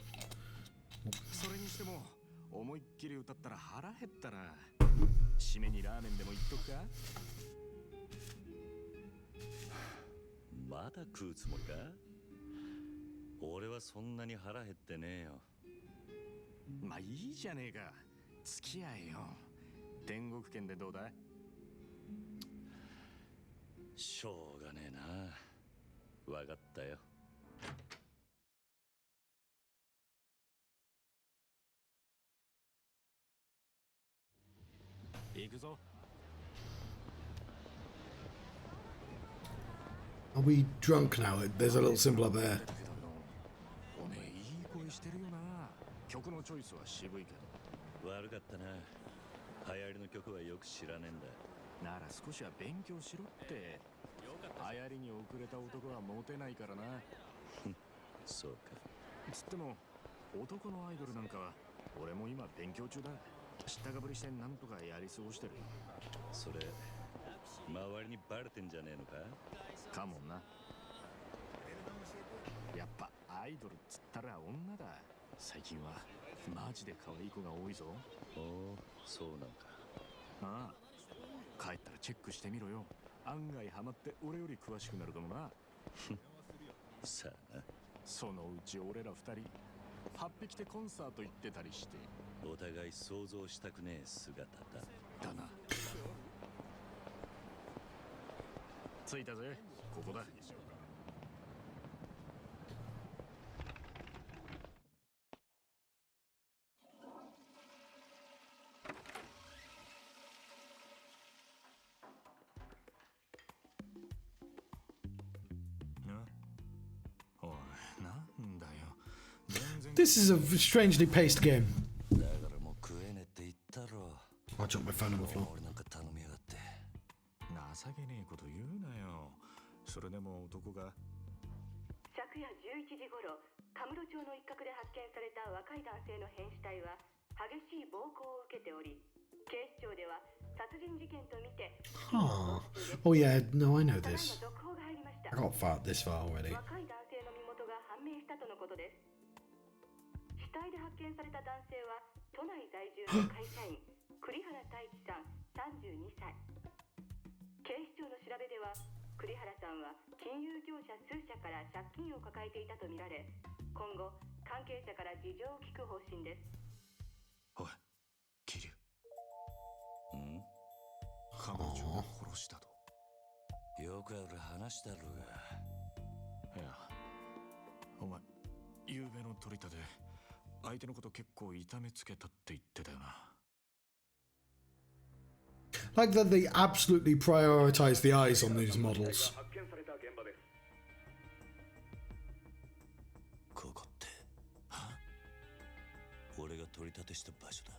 それにしても思いっきり歌ったら腹減ったな。締めにラーメンでもいっとくか？まだ食うつもりか？俺はそんなに腹減ってねえよ。まあいいじゃねえか。付き合えよ。天国圏でどうだ？しょうがねえな。わかったよ。行くぞ。Are we drunk now? There's a little symbol up there. おめえいい声してるよな。曲のチョイスは渋いけど。悪かったな。流行りの曲はよく知らねえんだ。なら少しは勉強しろって。流行りに遅れた男はモテないからな。そうか。つっても男のアイドルなんかは俺も今勉強中だ。知ったかぶりしてなんとかやり過ごしてる。それ周りにバレてんじゃねえのか。かもな。やっぱアイドルっつったら女だ。最近はマジで可愛い子が多いぞ。おお、そうなんか。ああ、帰ったらチェックしてみろよ。案外ハマって俺より詳しくなるかもな。さあな。そのうち俺ら二人8匹でコンサート行ってたりして。お互い想像したくねえ姿だ。だな。着いたぜ。ここだ。おい、なんだよ。全然 This is a strangely paced game. だからもう食えねえって言ったろ。 I'll drop my phone on the floor. 俺なんか頼みやがって。情けねえこと言うなよ。それでも男が。昨夜11時頃、カムロ町の一角で発見された若い男性の変死体は激しい暴行を受けており、警視庁では殺人事件とみて。 Huh. Oh yeah, no, I know ただいま this. 続報が入りました。 I got far this far already. 若い男性の身元が判明したとのことです。死体で発見された男性は都内在住の会社員栗原太一さん32歳。警視庁の調べでは栗原さんは金融業者数社から借金を抱えていたとみられ、今後関係者から事情を聞く方針です。おい、桐生。ん？彼女を殺したと。よくある話だろうが。いや、お前、夕べの取り立て、相手のこと結構痛めつけたって言ってたよな。Like that they absolutely prioritize the eyes on these models. ここって、俺が取り立てした場所だ。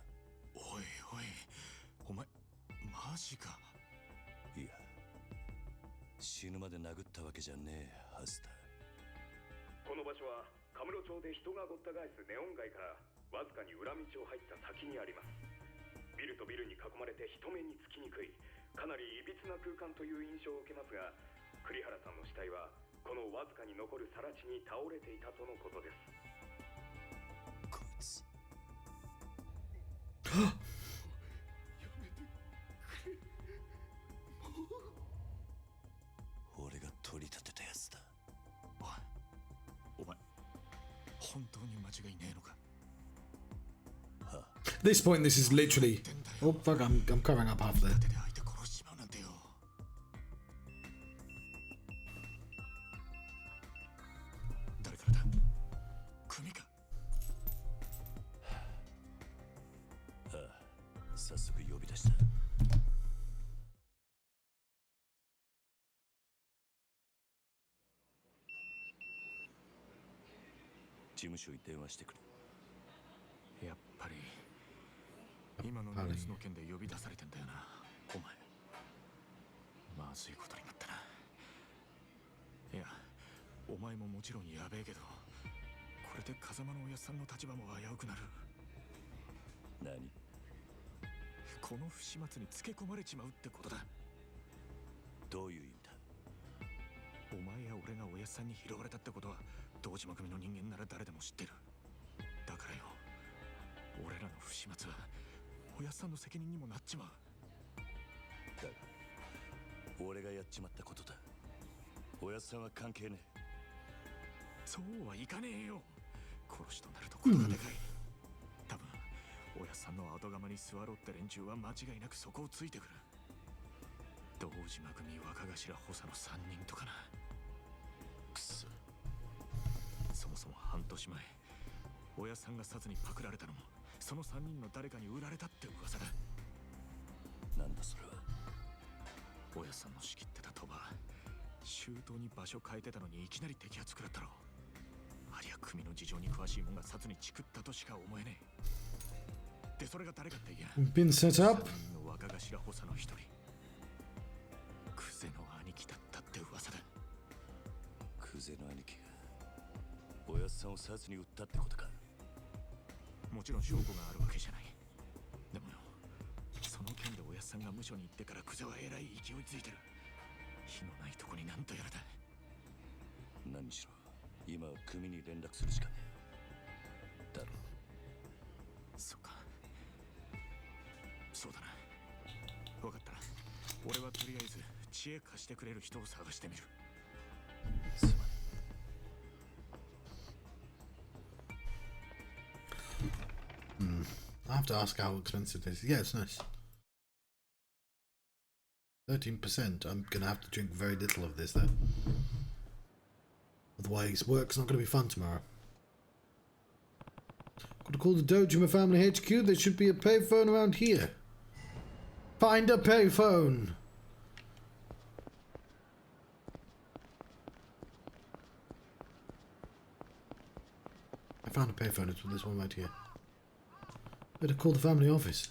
おいおい、お前、マジか。いや、死ぬまで殴ったわけじゃねえはずだ。この場所はカムロ町で人がごった返すネオン街からわずかに裏道を入った先にあります。ビルとビルに囲まれて人目につきにくい、かなりいびつな空間という印象を受けますが、栗原さんの死体はこのわずかに残る更地に倒れていたとのことです。こいつ俺が取り立てたやつだ。お前、本当に間違いねえのか。At this point, this is literally. Oh fuck! I'm covering up half there. 手で相手殺しちまうなんてよ。誰からだ。組か。ああ、早速呼び出した。事務所に電話してくれ。やっぱり今のニュースの件で呼び出されてんだよな、お前。まずいことになったな。いや、お前ももちろんやべえけど、これで風間のおやっさんの立場も危うくなる。何？この不始末につけ込まれちまうってことだ。どういう意味だ？お前や俺がおやっさんに拾われたってことは堂島組の人間なら誰でも知ってる。だからよ、俺らの不始末はおやっさんの責任にもなっちまう。だが俺がやっちまったことだ。おやっさんは関係ねえ。そうはいかねえよ。殺しとなるとことがでかい。多分おやっさんの後釜に座ろうって連中は間違いなくそこをついてくる。堂島組若頭補佐の3人とかな。くそ。そもそも半年前、おやっさんが殺にパクられたのもその3人の誰かに売られたって噂だ。なんだそれは。おやっさんの仕切ってた鳥羽、周到に場所変えてたのにいきなり摘発食らったろ。ありゃ組の事情に詳しいもんが殺にチクったとしか思えねえ。でそれが誰かって言や、 Been set up. 3人の若頭補佐の一人、クゼの兄貴だったって噂だ。クゼの兄貴がおやっさんを殺に撃ったってことか。もちろん証拠があるわけじゃない。でもよ、その件でおやっさんが無所に行ってからクゼはえらい勢いついてる。火のないとこになんとやらだ。何しろ今は組に連絡するしかねえだろ。そうか、そうだな。分かった。俺はとりあえず知恵貸してくれる人を探してみる。すまね。I have to ask how expensive this is. Yeah, it's nice. 13%. I'm gonna have to drink very little of this though. Otherwise, work's not gonna be fun tomorrow. Got to call the Dojima family HQ. There should be a payphone around here. Find a payphone. I found a payphone. It's this one right here. Better call the family office.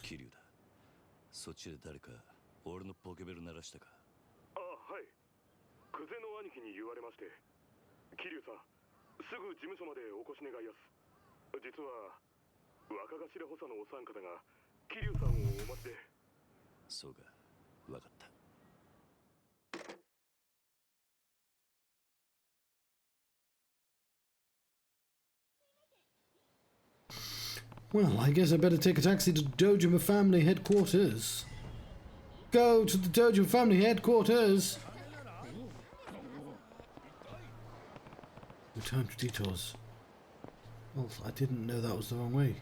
桐生だ。そっちで誰か俺のポケベル鳴らしたか。あ、はい。久世の兄貴に言われまして。桐生さん、すぐ事務所までお越し願いやす。実は若頭補佐のお三方が桐生さんをお待ちで。そうか、わかった。Well, I guess I better take a taxi to Dojima family headquarters. Go to the Dojima family headquarters. Return to detours. Well, I didn't know that was the wrong way.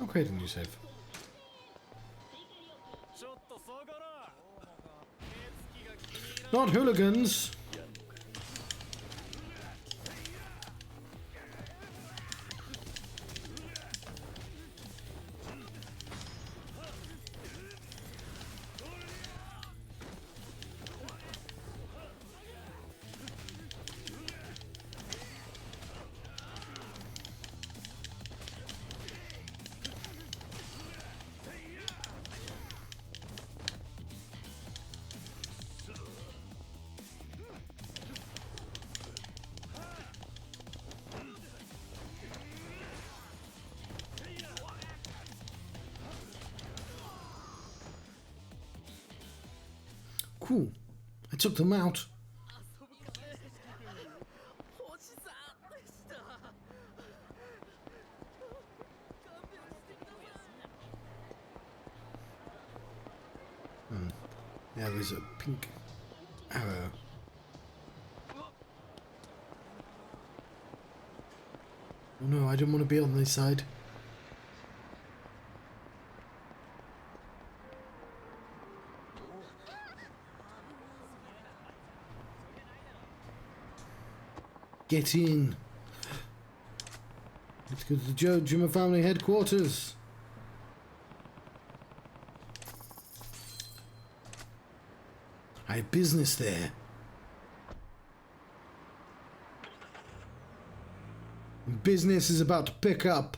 Okay, didn't you save? Not hooligans! Cool. I took them out. Yeah, there's a pink arrow. Oh no, I didn't want to be on this side. Get in. Let's go to the Dojima family headquarters. I have business there. Business is about to pick up.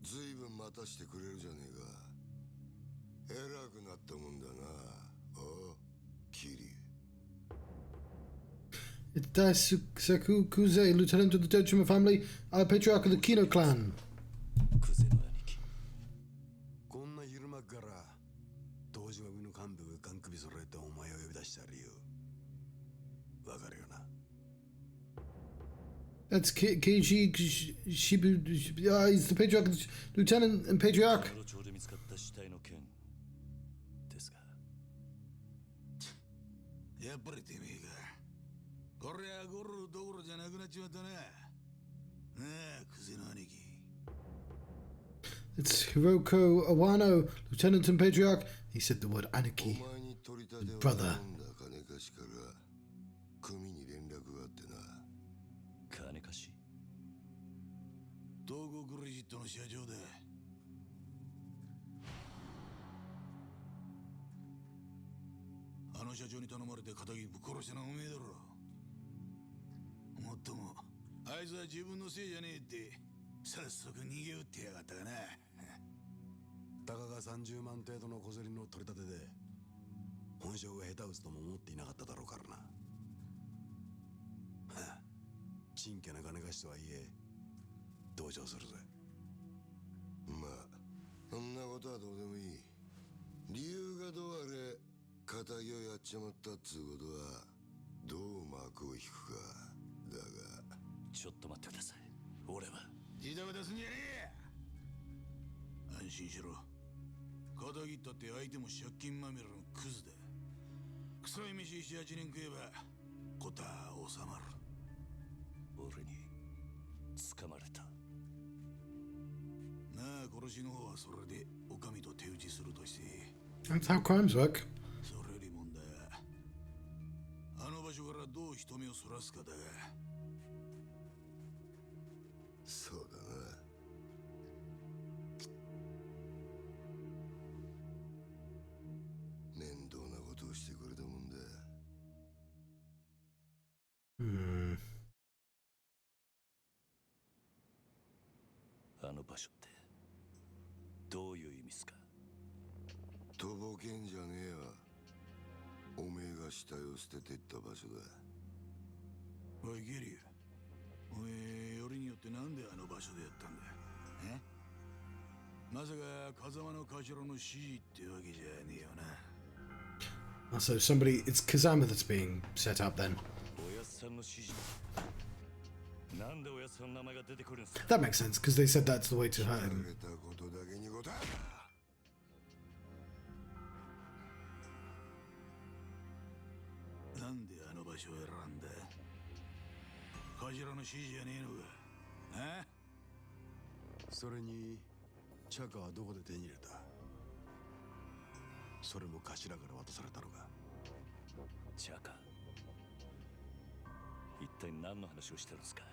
ずいぶん待たしてくれるじゃねえか。偉くなったもんだな。お、キリ。 It's Yakuza, lieutenant of the Dojima family, patriarch of the Kino clan. クゼの兄貴。こんな昼間から東島組の幹部がガン首揃えてお前を呼び出した理由わかるよな。 That's Keiji Shibu. He's the patriarch, lieutenant and patriarch. カムロ町で見つかった死体の件ですが。やっぱりてめえか。こりゃゴルどころじゃなくなっちまったな。なあ、クゼの兄貴。 It's Hiroko Awano, lieutenant and patriarch. He said the word anarchy. お前に取り立てを Brother. 頼んだ金貸しから組に連絡があってな。金貸し。東郷クレジットの社長だ。あの社長に頼まれて仇ぶっ殺したのはおめえだろ。もっともあいつは自分のせいじゃねえって早速逃げ打ってやがったかな。たかが30万程度の小競りの取り立てで本性が下手打つとも思っていなかっただろうからな。はあ、ちんけな金貸しとはいえ同情するぜ。まあそんなことはどうでもいい。理由がどうあれ仇をやっちまったっつうことはどう幕を引くかだが。ちょっと待ってください。俺はジタバタすんじゃねえ。安心しろ。仇ったって相手も借金まみれのクズだ。臭い飯7、8年食えばことは収まる。俺に掴まれた。なあ、殺しの方はそれでお上と手打ちするとして。 That's how crimes work. それより問題はあの場所からどう人目をそらすかだが。そうだな。面倒なことをしてくれたもんだ。あの場所ってどういう意味っすか。とぼけんじゃねえわ。おめえが死体を捨ててった場所だ。おいゲリュ、おめえよりによってなんであの場所でやったんだ。え、まさか風間の頭の指示ってわけじゃねえよな。So somebody, it's Kazama that's being set up then. おやっさんの指示。なんでおやっさんの名前が出てくるんすか。 That makes sense because they said that's the way to hurt や him. れたことだけに答え。なんであの場所を選んだ。頭の指示じゃねえのか。あ、それにチャカはどこで手に入れた。それも頭から渡されたのか。チャカ、一体何の話をしてるんですか。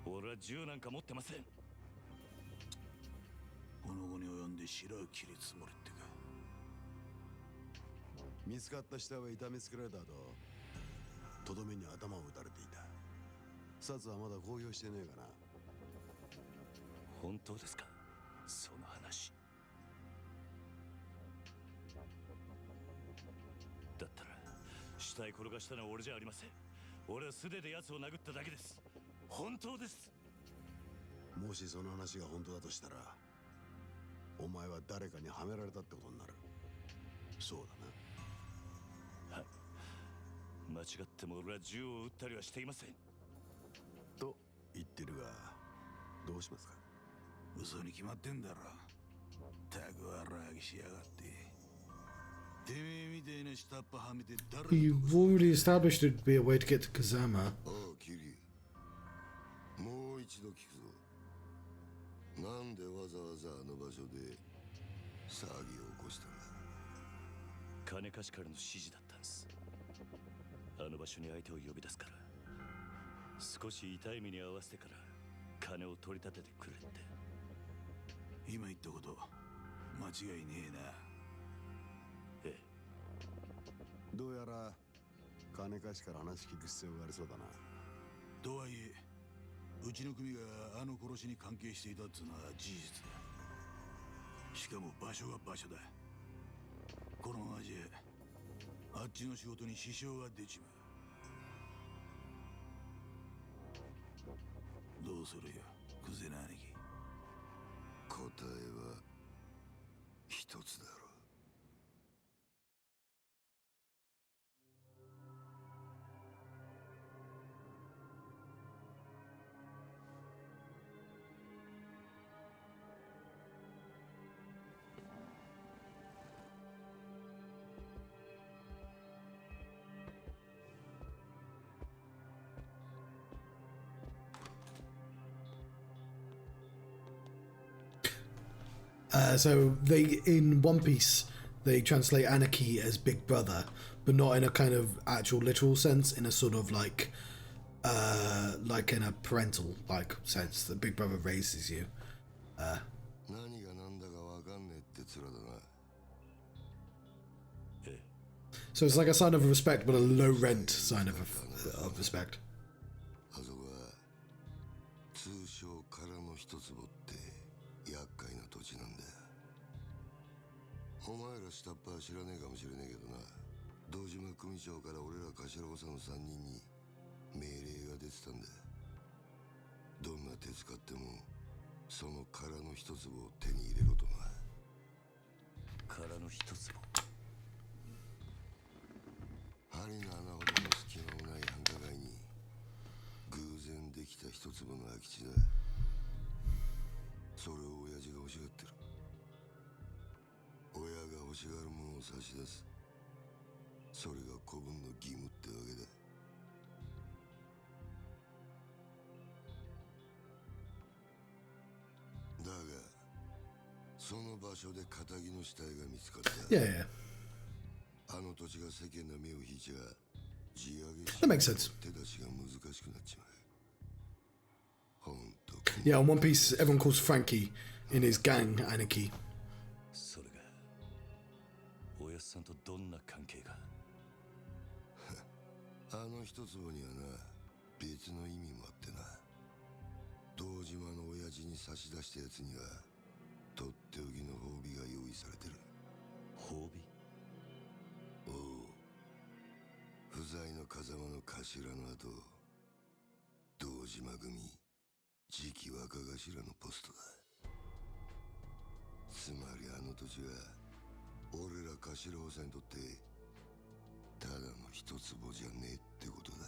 俺は銃なんか持ってません。この後に及んで白を切りつもりってか。見つかった死体は痛めつけられた後とどめに頭を打たれていた。殺はまだ公表してねえかな。本当ですか、その話。だったら死体転がしたのは俺じゃありません。俺は素手で奴を殴っただけです。本当です。もしその話が本当だとしたらお前は誰かにはめられたってことになる。そうだな。はい、間違っても俺は銃を撃ったりはしていません。と言ってるがどうしますか。嘘に決まってんだろ。たくわらぎしやがって。てめえみたいな下っ端はめて誰 You've already established it'd be a way to get to Kazama. おうキリ、もう一度聞くぞ。なんでわざわざあの場所で騒ぎを起こしたんだ。金貸しからの指示だったんです。あの場所に相手を呼び出すから少し痛い目に合わせてから金を取り立ててくれって。今言ったこと間違いねえな。ええ、どうやら金貸しから話聞く必要がありそうだな。とはいえうちの組があの殺しに関係していたっつうのは事実だ。しかも場所が場所だ。このままじゃあっちの仕事に支障が出ちまう。どうするよ、クゼな兄貴。答えは一つだろう。So they in One Piece they translate anarchy as Big Brother, but not in a kind of actual literal sense, in a sort of like in a parental like sense that Big Brother raises you. So it's like a sign of respect, but a low rent sign of respect. あそこは通称空の一坪って厄介な土地なんだ。お前ら下っ端は知らねえかもしれねえけどな、堂島組長から俺ら頭補佐の3人に命令が出てたんだ。どんな手使ってもその空の一坪を手に入れろとな。空の一坪。針の穴ほどの隙間もない繁華街に偶然できた一坪の空き地だ。それを親父が欲しがってる。親が欲しがるものを差し出す。それが子分の義務ってわけだ。だがその場所で仇の死体が見つかった。Yeah, yeah. あの土地が世間の目を引いちゃ地上げし That makes sense. 手出しが難しくなっちまう。ほんと。Yeah, on One Piece, everyone calls Frankie in his gang anarchy. それがおやっさんとどんな関係が。あの一坪にはな、別の意味もあってな。堂島の親父に差し出したやつにはとっておきの褒美が用意されてる。褒美？おう、不在の風間の頭の後、堂島組次期若頭のポストだ。つまりあの土地は俺ら頭補佐にとってただの一坪じゃねえってことだ。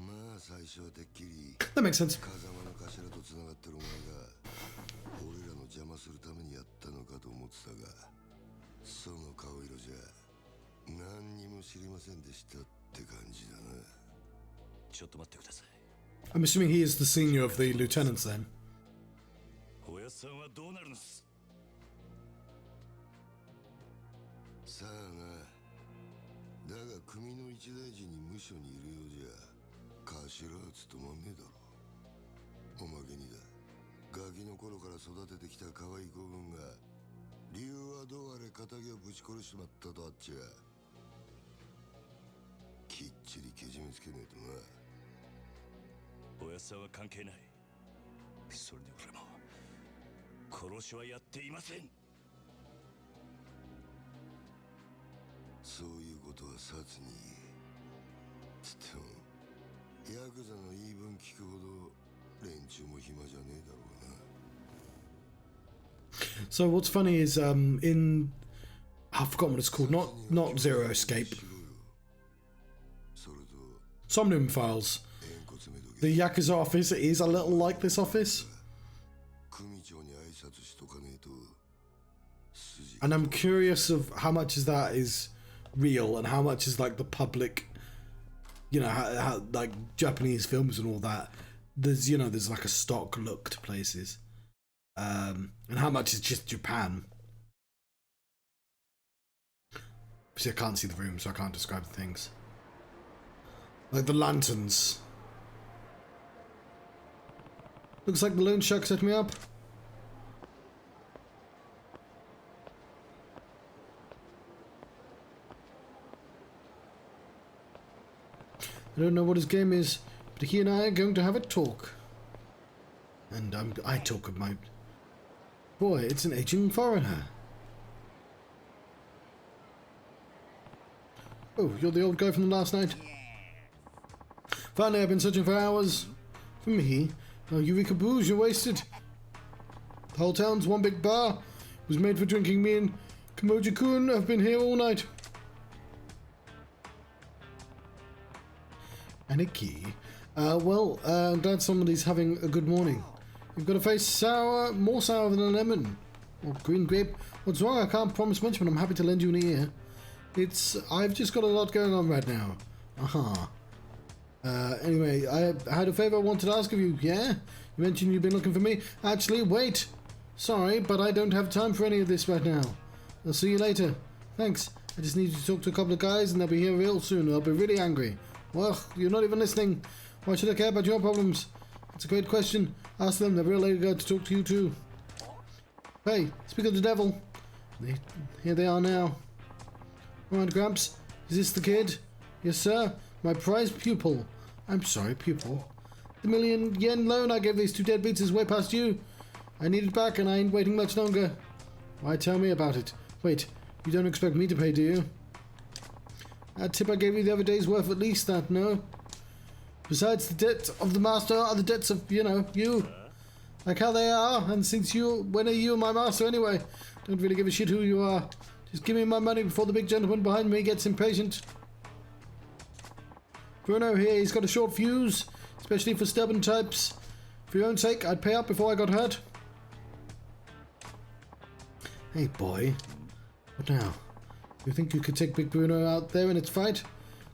まあ最初はてっきり That makes sense. 風間の頭とつながってるお前が俺らの邪魔するためにやったのかと思ってたが、その顔色じゃ何にも知りませんでしたって感じだな。ちょっと待ってください。I'm assuming he is the senior of the lieutenants then. おやっさんはどうなるんです？さあな。だが組の一大臣に無所にいるようじゃ頭は務まんねえだろ。おまけにだ、ガキの頃から育ててきた可愛い子分が理由はどうあれ仇をぶち殺しまったとあっちゃきっちりけじめつけねえとな。おやっさんは関係ない。それで俺も殺しはやっていません。そういうことは殺に言え。つってもヤクザの言い分聞くほど連中も暇じゃねえだろうな。So what's funny is in I've forgotten what it's called. Not Zero Escape. Somnium Files. The Yakuza office is a little like this office. And I'm curious of how much is that is real and how much is like the public, you know, how like Japanese films and all that. There's, you know, there's like a stock look to places. And how much is just Japan. See, I can't see the room, so I can't describe the things. Like the lanterns. Looks like the loan shark set me up. I don't know what his game is, but he and I are going to have a talk. And I talk of my... Boy, it's an aging foreigner. Oh, you're the old guy from last night? Finally, I've been searching for hours. For me? Oh, Eureka booze, you're wasted. The whole town's one big bar. It was made for drinking. Me and Kimoji-kun have been here all night. And a key. Well, I'm glad somebody's having a good morning. You've got a face sour, more sour than a lemon. Or green grape. What's wrong? I can't promise much, but I'm happy to lend you an ear. I've just got a lot going on right now. Aha. Anyway, I had a favor I wanted to ask of you, yeah? You mentioned you've been looking for me. Actually, wait. Sorry, but I don't have time for any of this right now. I'll see you later. Thanks. I just need you to talk to a couple of guys and they'll be here real soon. They'll be really angry. Well, you're not even listening. Why should I care about your problems? It's a great question. Ask them. They're real eager to talk to you too. Hey, speak of the devil. Here they are now. Alright, Gramps. Is this the kid? Yes, sir. My prized pupil. I'm sorry, pupil. The $1,000,000 loan I gave these two deadbeats is way past due. I need it back and I ain't waiting much longer. Why, tell me about it. Wait, you don't expect me to pay, do you? That tip I gave you the other day's worth at least that, no? Besides, the debts of the master are the debts of, you. Like how they are, and when are you my master anyway? Don't really give a shit who you are. Just give me my money before the big gentleman behind me gets impatient. Bruno here, he's got a short fuse, especially for stubborn types. For your own sake, I'd pay up before I got hurt. Hey boy, what now? You think you could take Big Bruno out there in its fight?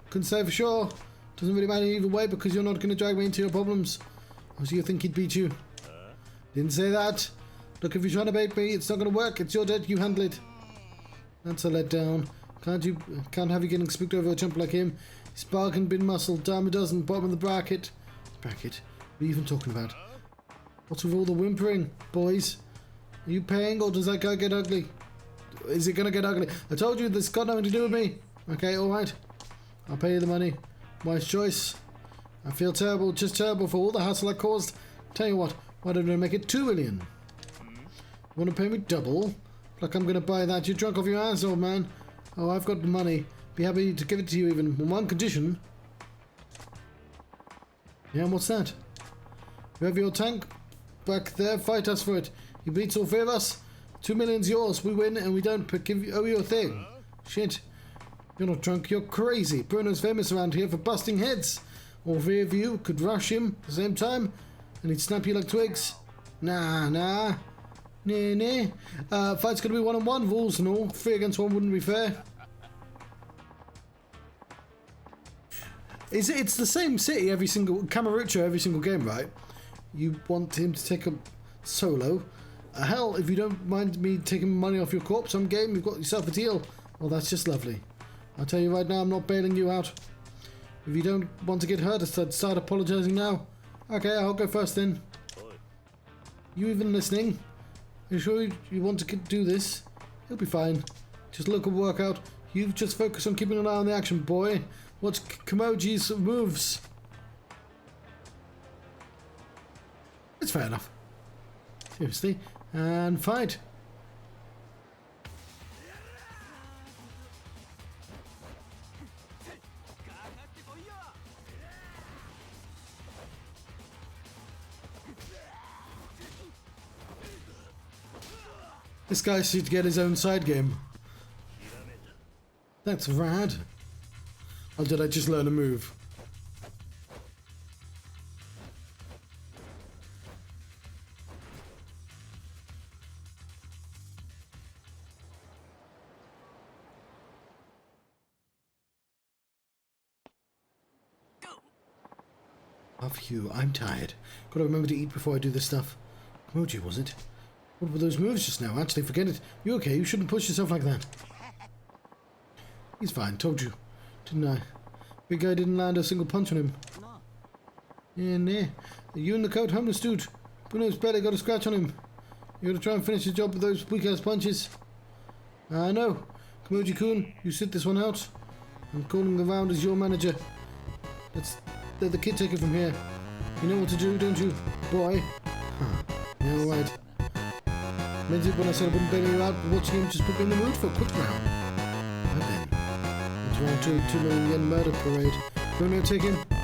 Couldn't say for sure. Doesn't really matter either way because you're not going to drag me into your problems. Or so you think he'd beat you? Didn't say that. Look, if you're trying to bait me, it's not going to work. It's your debt, you handle it. That's a letdown. Can't have you getting spooked over a chump like him. He's bargain bin muscle, dime a dozen, bottom of the bracket. Bracket? What are you even talking about? What's with all the whimpering, boys? Are you paying or does that guy get ugly? Is it gonna get ugly? I told you this got nothing to do with me. Okay, alright. I'll pay you the money. Wise choice. I feel terrible, just terrible for all the hassle I caused. Tell you what, why don't I make it 2 million? You wanna pay me double? Like I'm gonna buy that. You're drunk off your ass, old man. Oh, I've got the money. Be happy to give it to you even on one condition. Yeah, what's that? You have your tank back there, fight us for it. He beats all 3 of us. 2 million's yours. We win and we don't owe you a thing. Shit. You're not drunk, you're crazy. Bruno's famous around here for busting heads. All 3 of you could rush him at the same time and he'd snap you like twigs. Nah. Nah. Fight's gonna be 1-on-1, rules and all. 3 against 1 wouldn't be fair. It's the same city every single Kamurocho every single game, right? You want him to take a solo. Hell, if you don't mind me taking money off your corpse on game, you've got yourself a deal. Well, that's just lovely. I'll tell you right now, I'm not bailing you out. If you don't want to get hurt, I'd start apologizing now. Okay, I'll go first then. You even listening? Are you sure you want to do this? You'll be fine. Just local workout. You just focus on keeping an eye on the action, boy. Watch Kimoji's moves. It's fair enough. Seriously. And fight. This guy should get his own side game. That's rad. Or did I just learn a move? Oh, phew, I'm tired. Gotta remember to eat before I do this stuff. Kimoji, was it? What were those moves just now? Actually, forget it. You okay? You shouldn't push yourself like that. He's fine, told you. Didn't I? Big guy didn't land a single punch on him. Yeah, nah. You and the coat, homeless dude. Bruno's barely got a scratch on him. You gotta try and finish the job with those weak-ass punches. I know. Kimoji-kun, you sit this one out. I'm calling around as your manager. They're the kid taker from here. You know what to do, don't you, boy? Huh. Yeah, alright. Meant it when I said I wouldn't bail you out, but watching him just put me in the mood for a quick round. Right then. well. 2 million yen murder parade. You want to take him?